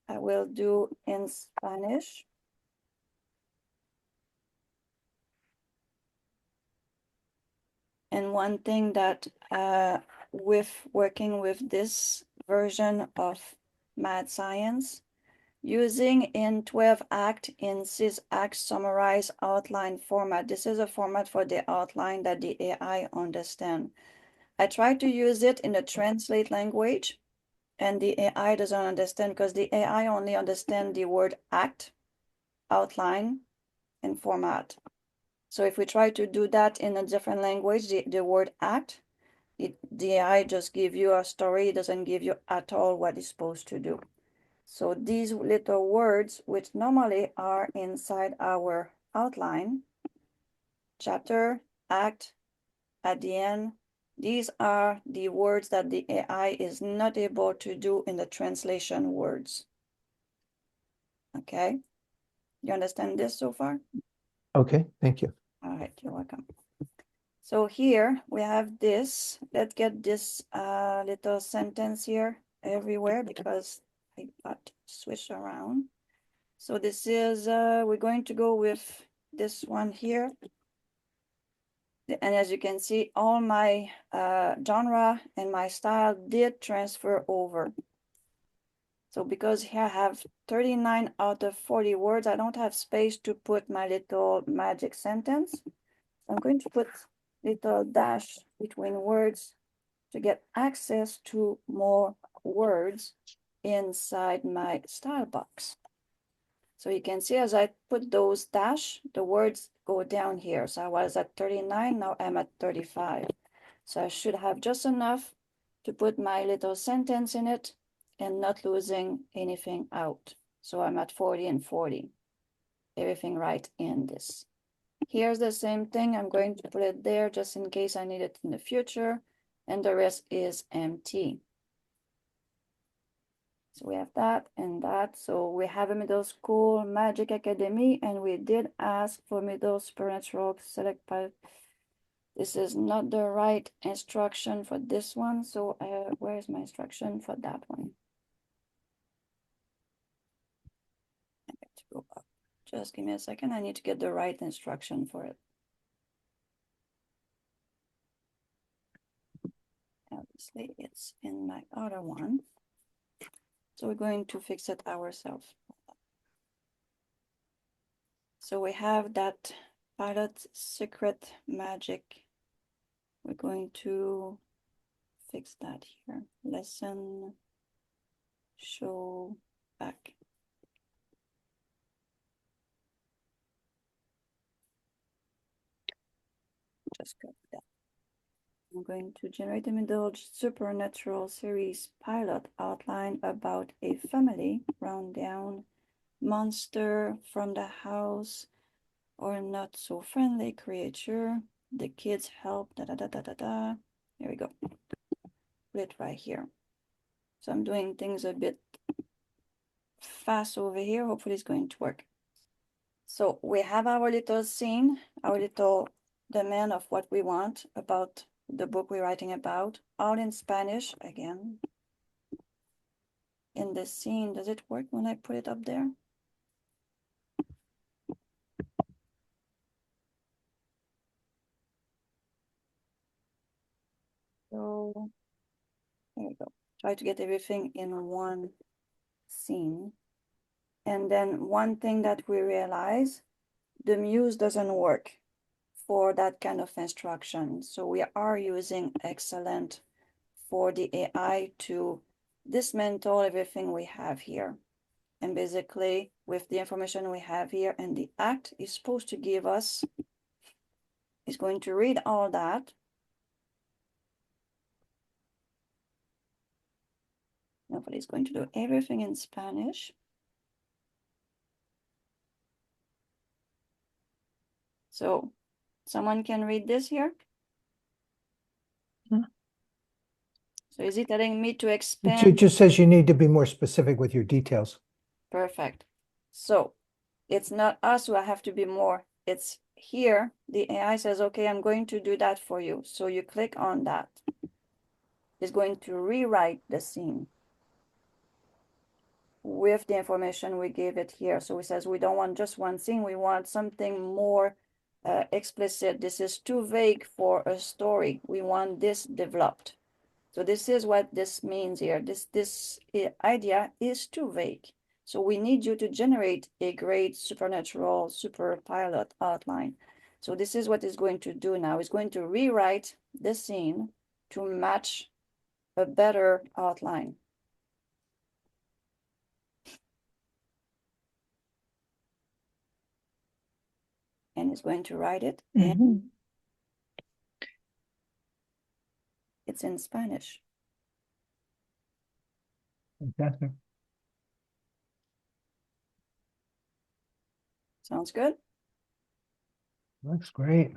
I will do in Spanish. And one thing that with working with this version of Mad Science, using in 12 act in 6 act summarize outline format. This is a format for the outline that the AI understand. I try to use it in the translate language, and the AI doesn't understand because the AI only understands the word act, outline, and format. So if we try to do that in a different language, the word act, the AI just give you a story, it doesn't give you at all what it's supposed to do. So these little words, which normally are inside our outline, chapter, act, at the end, these are the words that the AI is not able to do in the translation words. Okay, you understand this so far? Okay, thank you. All right, you're welcome. So here we have this. Let's get this little sentence here everywhere because I got switched around. So this is, we're going to go with this one here. And as you can see, all my genre and my style did transfer over. So because here I have 39 out of 40 words, I don't have space to put my little magic sentence. I'm going to put little dash between words to get access to more words inside my style box. So you can see as I put those dash, the words go down here. So I was at 39, now I'm at 35. So I should have just enough to put my little sentence in it and not losing anything out. So I'm at 40 and 40, everything right in this. Here's the same thing. I'm going to put it there just in case I need it in the future. And the rest is empty. So we have that and that. So we have a middle school magic academy, and we did ask for middle supernatural select by. This is not the right instruction for this one. So where is my instruction for that one? I have to go up. Just give me a second. I need to get the right instruction for it. Obviously, it's in my other one. So we're going to fix it ourselves. So we have that pilot secret magic. We're going to fix that here. Lesson, show, back. Just got that. I'm going to generate a middle supernatural series pilot outline about a family round down monster from the house or not so friendly creature. The kids help, da da da da da da. Here we go. Put it right here. So I'm doing things a bit fast over here. Hopefully it's going to work. So we have our little scene, our little demand of what we want about the book we're writing about, all in Spanish again. In the scene, does it work when I put it up there? So there we go. Try to get everything in one scene. And then one thing that we realize, the Muse doesn't work for that kind of instruction. So we are using Excellent for the AI to dismantle everything we have here. And basically, with the information we have here and the act is supposed to give us, is going to read all that. Nobody's going to do everything in Spanish. So someone can read this here. Yeah. So is it telling me to expand? It just says you need to be more specific with your details. Perfect. So it's not us who have to be more. It's here. The AI says, okay, I'm going to do that for you. So you click on that. It's going to rewrite the scene with the information we gave it here. So it says we don't want just one scene. We want something more explicit. This is too vague for a story. We want this developed. So this is what this means here. This idea is too vague. So we need you to generate a great supernatural, super pilot outline. So this is what it's going to do now. It's going to rewrite the scene to match a better outline. And it's going to write it in, it's in Spanish. Fantastic. Sounds good? Looks great.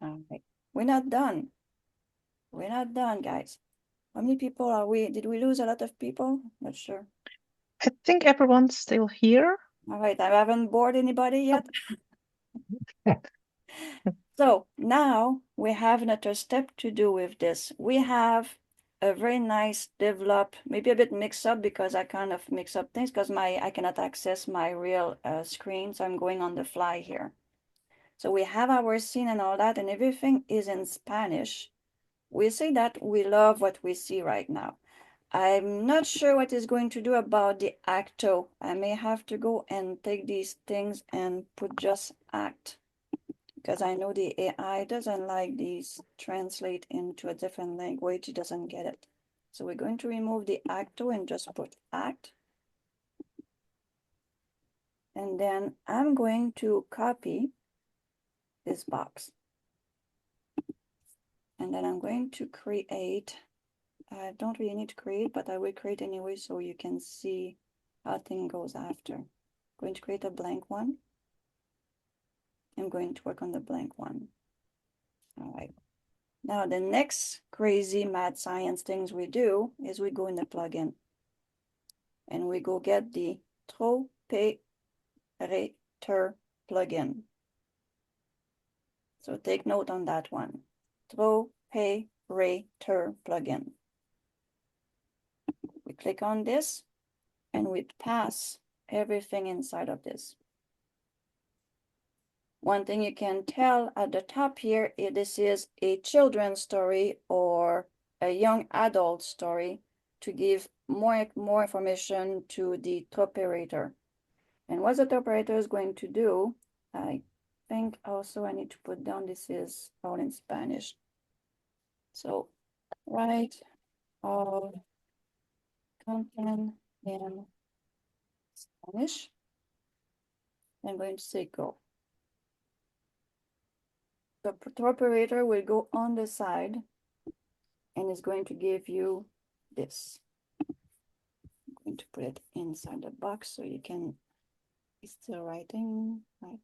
All right. We're not done. We're not done, guys. How many people are we? Did we lose a lot of people? Not sure. I think everyone's still here. All right, I haven't bored anybody yet. So now we have another step to do with this. We have a very nice develop, maybe a bit mix up because I kind of mix up things because I cannot access my real screen, so I'm going on the fly here. So we have our scene and all that, and everything is in Spanish. We say that we love what we see right now. I'm not sure what it's going to do about the acto. I may have to go and take these things and put just act, because I know the AI doesn't like these translate into a different language. It doesn't get it. So we're going to remove the acto and just put act. And then I'm going to copy this box. And then I'm going to create, I don't really need to create, but I will create anyway so you can see how things goes after. I'm going to create a blank one. I'm going to work on the blank one. All right. Now the next crazy mad science things we do is we go in the plugin and we go get the Trope Reiter plugin. So take note on that one. Trope Reiter plugin. We click on this and we pass everything inside of this. One thing you can tell at the top here, if this is a children's story or a young adult story to give more information to the Trope Reiter. And what the Trope Reiter is going to do, I think also I need to put down, this is all in Spanish. So write all content in Spanish. I'm going to say go. The Trope Reiter will go on the side and is going to give you this. I'm going to put it inside the box so you can, it's still writing. I'm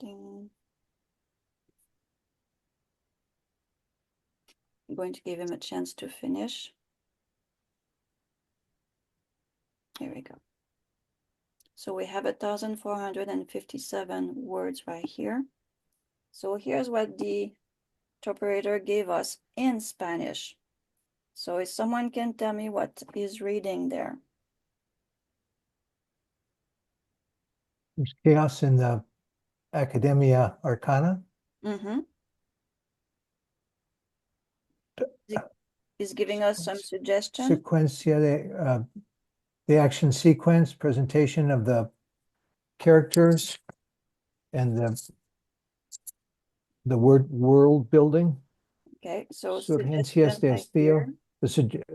going to give him a chance to finish. Here we go. So we have 1,457 words right here. So here's what the Trope Reiter gave us in Spanish. So if someone can tell me what is reading there. There's chaos in the Academia Arcana. Mm-hmm. Is giving us some suggestion. Sequencia, the action sequence, presentation of the characters, and the world building. Okay, so Sugerencias de right estilo, here.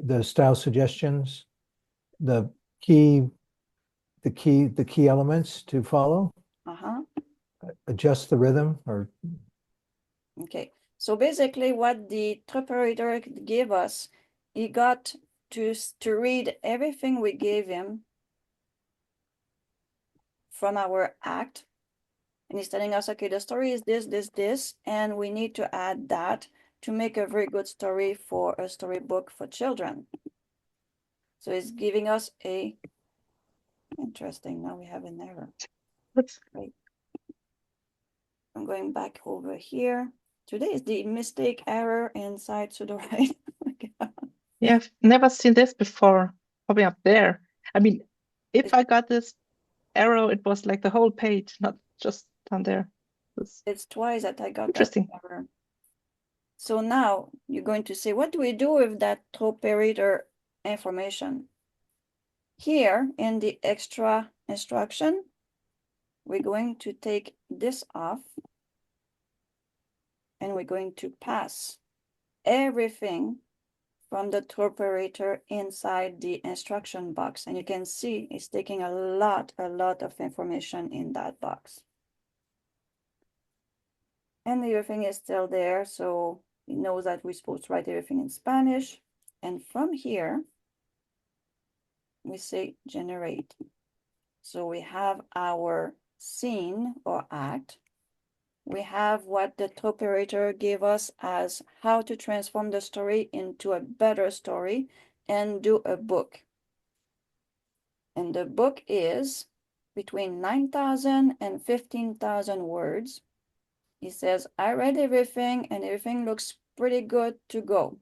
the style suggestions, the key elements to follow. Uh-huh. Adjust the rhythm, or Okay, so basically what the Trope Reiter gave us, he got to read everything we gave him from our act. And he's telling us, okay, the story is this, and we need to add that to make a very good story for a storybook for children. So it's giving us a, interesting, now we have an error. Great. I'm going back over here. Today is the mistake error inside Sudowrite. Yeah, I've never seen this before, probably up there. I mean, if I got this arrow, it was like the whole page, not just down there. It's twice that I got interesting. that error. So now you're going to say, what do we do with that Trope Reiter information? Here in the extra instruction, we're going to take this off and we're going to pass everything from the Trope Reiter inside the instruction box. And you can see it's taking a lot of information in that box. And everything is still there, so it knows that we're supposed to write everything in Spanish. And from here, we say generate. So we have our scene or act. We have what the Trope Reiter gave us as how to transform the story into a better story and do a book. And the book is between 9,000 and 15,000 words. He says, I read everything and everything looks pretty good to go.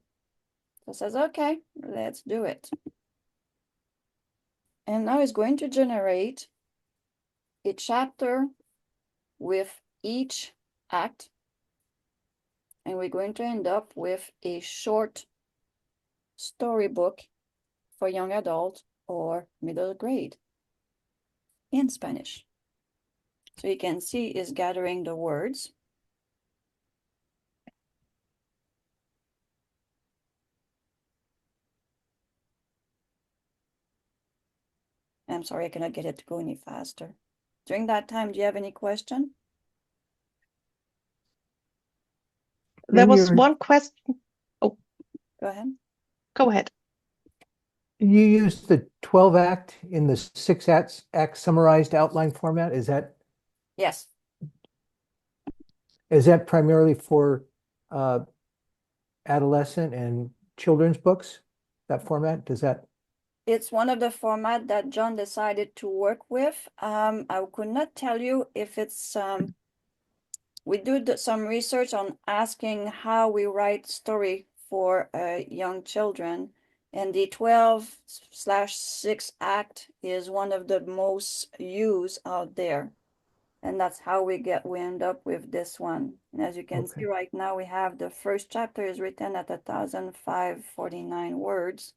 So it says, okay, let's do it. And now it's going to generate a chapter with each act. And we're going to end up with a short storybook for young adult or middle grade in Spanish. So you can see it's gathering the words. I'm sorry, I cannot get it to go any faster. During that time, do you have any question? There In was your- one question. Oh, Go ahead. go ahead. You use the 12 act in the 6 act summarized outline format. Is Yes. that primarily for adolescent and children's books? That format? Does that? It's one of the format that John decided to work with. I could not tell you if it's we do some research on asking how we write story for young children, and the 12/6 act is one of the most used out there, and that's how we end up with this one. And as you can see right now, we have the first chapter is written at 1,549 words.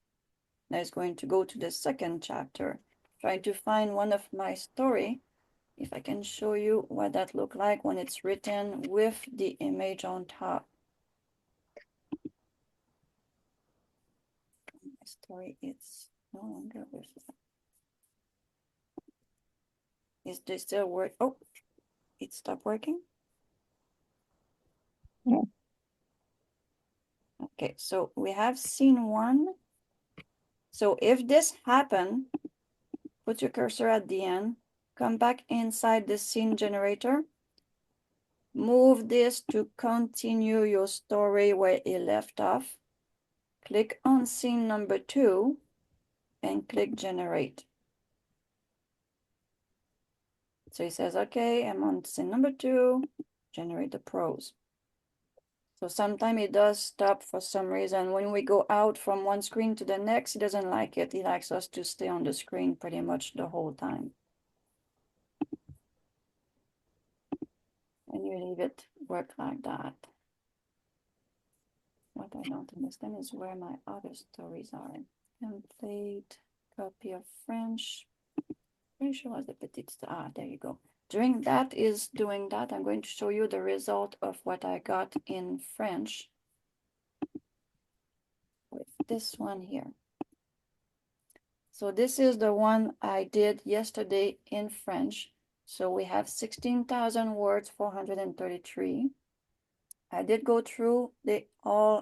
Now it's going to go to the second chapter, trying to find one of my story. If I can show you what that look like when it's written with the image on top. My story is no longer with that. Is this still work? Oh, it stopped working. Yeah. Okay, so we have scene 1. So if this happened, put your cursor at the end, come back inside the scene generator, move this to continue your story where it left off. Click on scene number 2 and click generate. So he says, okay, I'm on scene number 2, generate the prose. So sometimes it does stop for some reason. When we go out from one screen to the next, he doesn't like it. He likes us to stay on the screen pretty much the whole time. And you leave it work like that. What I don't understand is where my other stories are. Template, copy of French. Pretty sure was the petite star. Ah, there you go. During that is doing that, I'm going to show you the result of what I got in French with this one here. So this is the one I did yesterday in French. So we have 16,000 words, 433. I did go through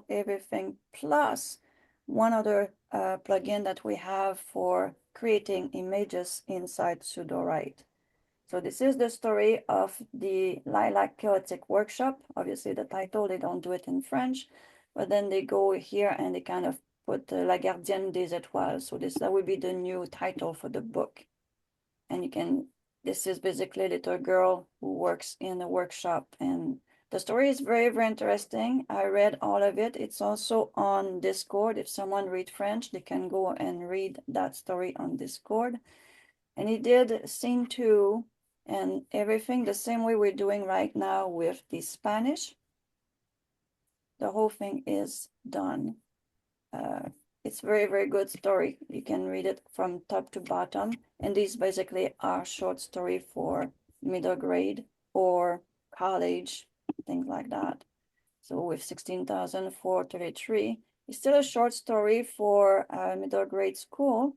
everything plus one other plugin that we have for creating images inside Sudowrite. So this is the story of the Lilac Chaotic Workshop. Obviously the title, they don't do it in French, but then they go here and they kind of put La Gardienne des Étoiles. So that would be the new title for the book. And this is basically a little girl who works in a workshop, and the story is very, very interesting. I read all of it. It's also on Discord. If someone read French, they can go and read that story on Discord. And he did scene 2 and everything the same way we're doing right now with the Spanish. The whole thing is done It's very, very good story. You can read it from top to bottom. And these basically are short story for middle grade or college, things like that. So with 16,433, it's still a short story for middle grade school,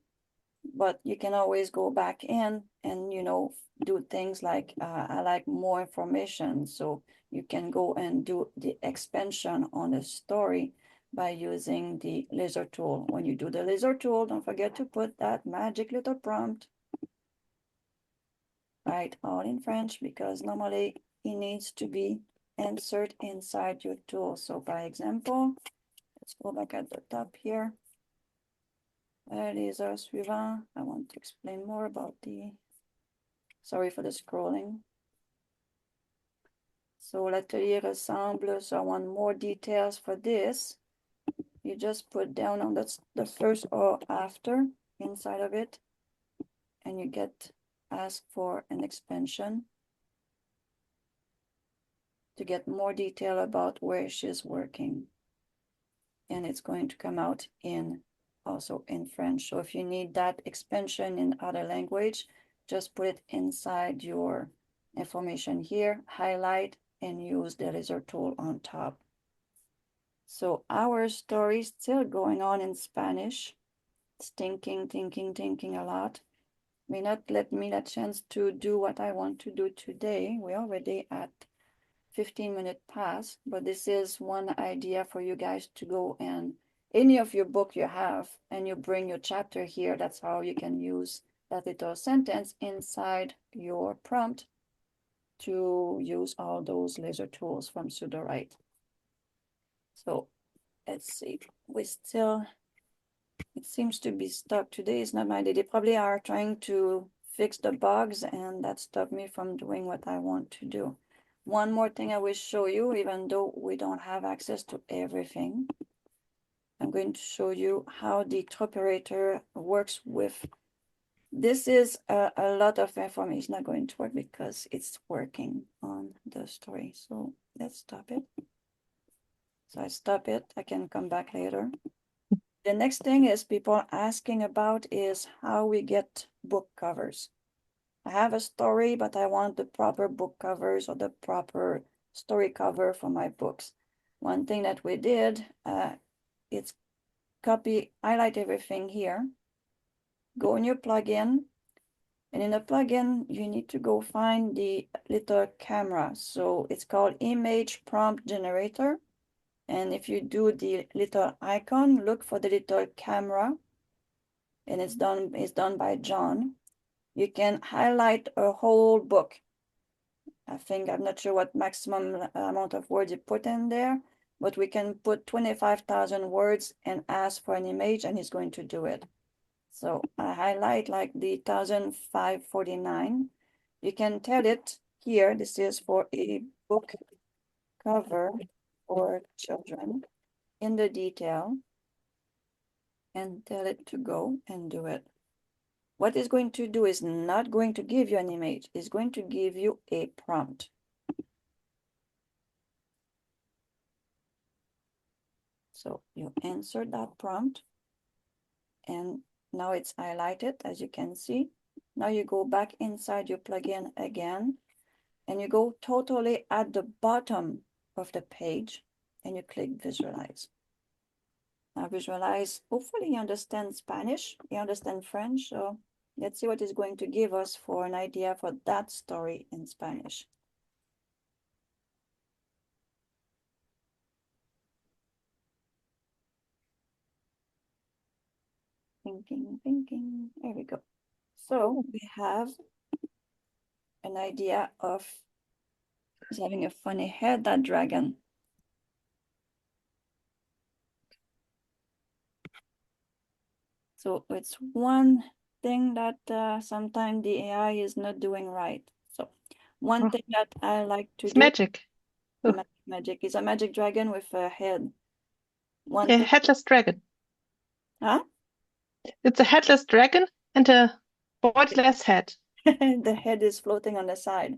but you can always go back in and, you know, do things like, I like more information. So you can go and do the expansion on the story by using the laser tool. When you do the laser tool, don't forget to put that magic little prompt, right, all in French, because normally it needs to be inserted inside your tool. So by example, let's go back at the top here. Laser suivant. I want to explain more about the, sorry for the scrolling. So l'atelier ressemble, so I want more details for this. You just put down on the first or after inside of it, and you get asked for an expansion to get more detail about where she's working. And it's going to come out in also in French. So if you need that expansion in other language, just put it inside your information here, highlight, and use the laser tool on top. So our story is still going on in Spanish. It's thinking a lot. May not let me a chance to do what I want to do today. We're already at 15-minute past, but this is one idea for you guys to go and any of your book you have, and you bring your chapter here. That's how you can use that little sentence inside your prompt to use all those laser tools from Sudowrite. So let's see, we still, it seems to be stuck. Today is not my day. They probably are trying to fix the bugs, and that stopped me from doing what I want to do. One more thing I will show you, even though we don't have access to everything. I'm going to show you how the Trope Reiter works with. This is a lot of information. Not going to work because it's working on the story. So let's stop it. So I stop it. I can come back later. The next thing is people asking about is how we get book covers. I have a story, but I want the proper book covers or the proper story cover for my books. One thing that we did, it's copy, highlight everything here, go in your plugin, and in the plugin, you need to go find the little camera. So it's called Image Prompt Generator. And if you do the little icon, look for the little camera, and it's done by John. You can highlight a whole book. I'm not sure what maximum amount of words you put in there, but we can put 25,000 words and ask for an image, and he's going to do it. So I highlight like the 1,549. You can tell it here, this is for a book cover for children in the detail, and tell it to go and do it. What it's going to do is not going to give you an image, it's going to give you a prompt. So you answer that prompt, and now it's highlighted, as you can see. Now you go back inside your plugin again, and you go totally at the bottom of the page, and you click visualize. Now visualize, hopefully you understand Spanish, you understand French, so let's see what it's going to give us for an idea for that story in Spanish. Thinking, there we go. So we have an idea of he's having a funny head, that dragon. So it's one thing that sometimes the AI is not doing right. So one thing that I like to It's do. magic. Oh. Magic is a magic dragon with a head. A headless dragon. Huh? It's a headless dragon and a bodiless head. The head is floating on the side.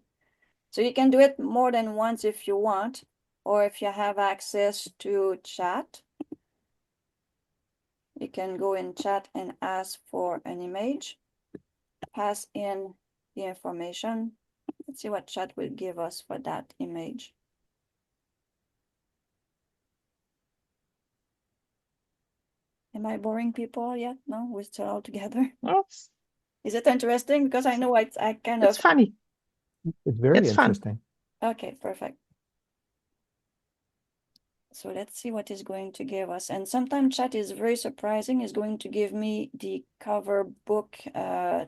So you can do it more than once if you want, or if you have access to chat, you can go in chat and ask for an image, pass in the information. Let's see what chat will give us for that image. Am I boring people yet? No, we're still all together. Well, Is it interesting? Because I know I kind it's of... funny. It's very It's fun. interesting. Okay, perfect. So let's see what it's going to give us. And sometimes chat is very surprising. It's going to give me the cover book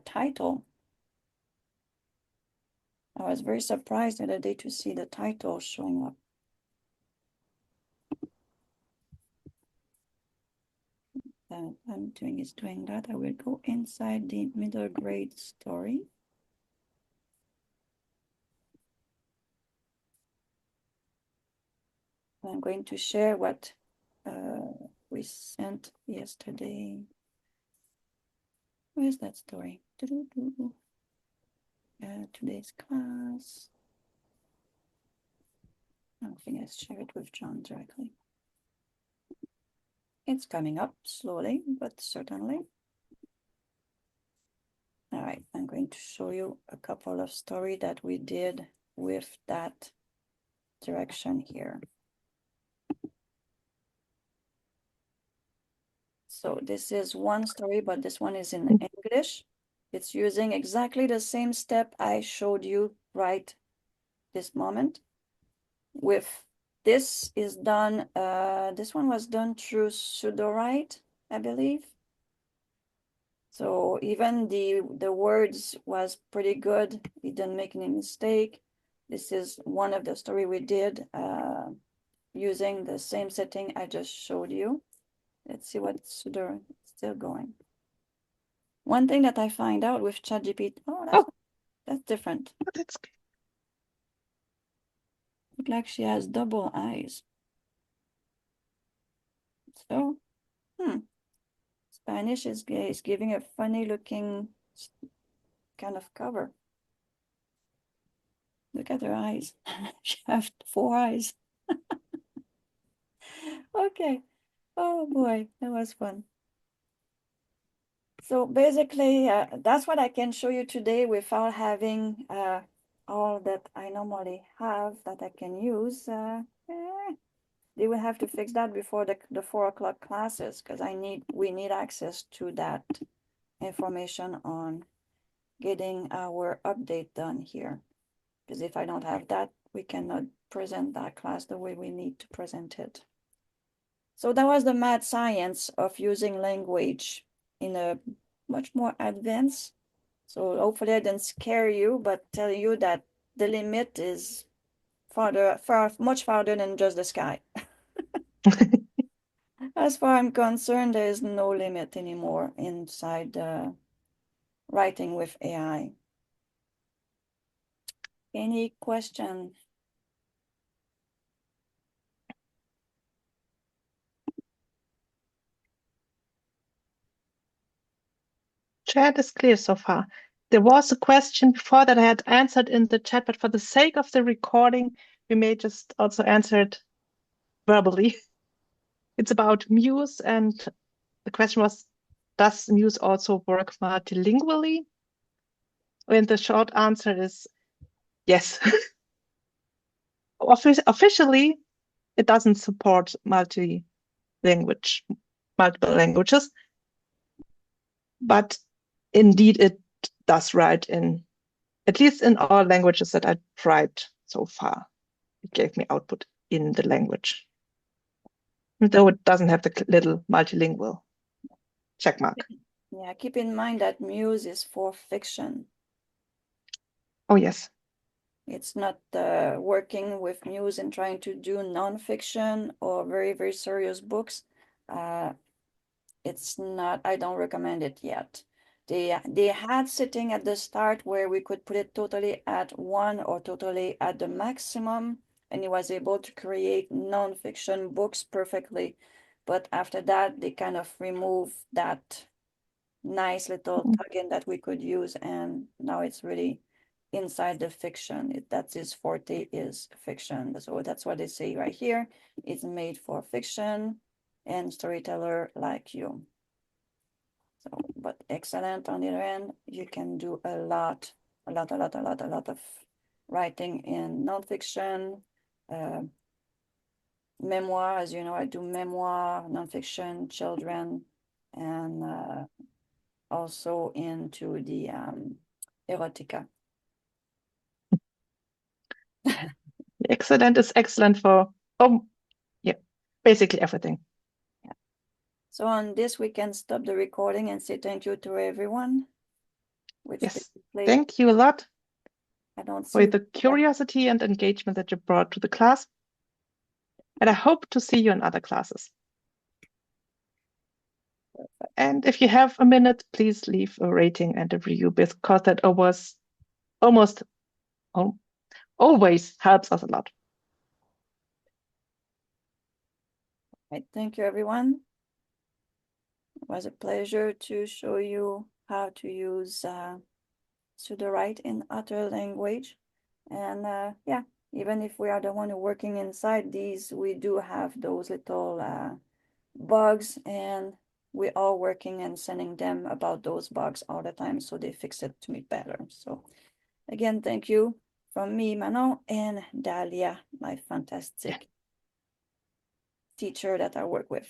title. I was very surprised the other day to see the title showing up. I'm doing that. I will go inside the middle grade story. I'm going to share what we sent yesterday. Where's that story? Today's class. I don't think I share it with John directly. It's coming up slowly, but certainly. All right, I'm going to show you a couple of stories that we did with that direction here. So this is one story, but this one is in English. It's using exactly the same step I showed you right this moment. With this is done, this one was done through Sudowrite, I believe. So even the words was pretty good. He didn't make any mistake. This is one of the story we did using the same setting I just showed you. Let's see what Sudowrite is still going. One thing that I find out with ChatGPT, that's different. But it's Look like she has double eyes. So, Spanish is giving a funny looking kind of cover. Look at her eyes. She has 4 eyes. Okay. Oh boy, that was fun. So basically, that's what I can show you today without having all that I normally have that I can use. They will have to fix that before the 4 o'clock classes, because we need access to that information on getting our update done here. Because if I don't have that, we cannot present that class the way we need to present it. So that was the mad science of using language in a much more advanced. So hopefully I didn't scare you, but tell you that the limit is much farther than just the sky. As far as I'm concerned, there is no limit anymore inside writing with AI. Any question? Chat is clear so far. There was a question before that I had answered in the chat, but for the sake of the recording, we may just also answer it verbally. It's about Muse, and the question was, does Muse also work multilingually? And the short answer is yes. Officially, it doesn't support multiple languages, but indeed it does write in, at least in all languages that I tried so far. It gave me output in the language, though it doesn't have the little multilingual check mark. Yeah, keep in mind that Muse is for fiction. Oh, yes. It's not working with Muse and trying to do nonfiction or very, very serious books. It's not, I don't recommend it yet. They had setting at the start where we could put it totally at 1 or totally at the maximum, and it was able to create nonfiction books perfectly. But after that, they kind of removed that nice little plugin that we could use, and now it's really inside the fiction. That's his forte, is fiction. So that's what they say right here. It's made for fiction and storyteller like you. So, but excellent on the other end, you can do a lot of writing in nonfiction, memoir. As you know, I do memoir, nonfiction, children, and also into the erotica. Excellent is excellent for, yeah, basically everything. So on this, we can stop the recording and say thank you to everyone. Which Yes, basically, thank you a lot I don't for see the curiosity and engagement that you brought to the class. And I hope to see you in other classes. And if you have a minute, please leave a rating and a review, because that almost always helps us a lot. right. Thank you, everyone. It was a pleasure to show you how to use Sudowrite in other language. And yeah, even if we are the one who working inside these, we do have those little bugs, and we're all working and sending them about those bugs all the time, so they fix it to me better. So again, thank you from me, Manon, and Dahlia, my fantastic teacher that I work with.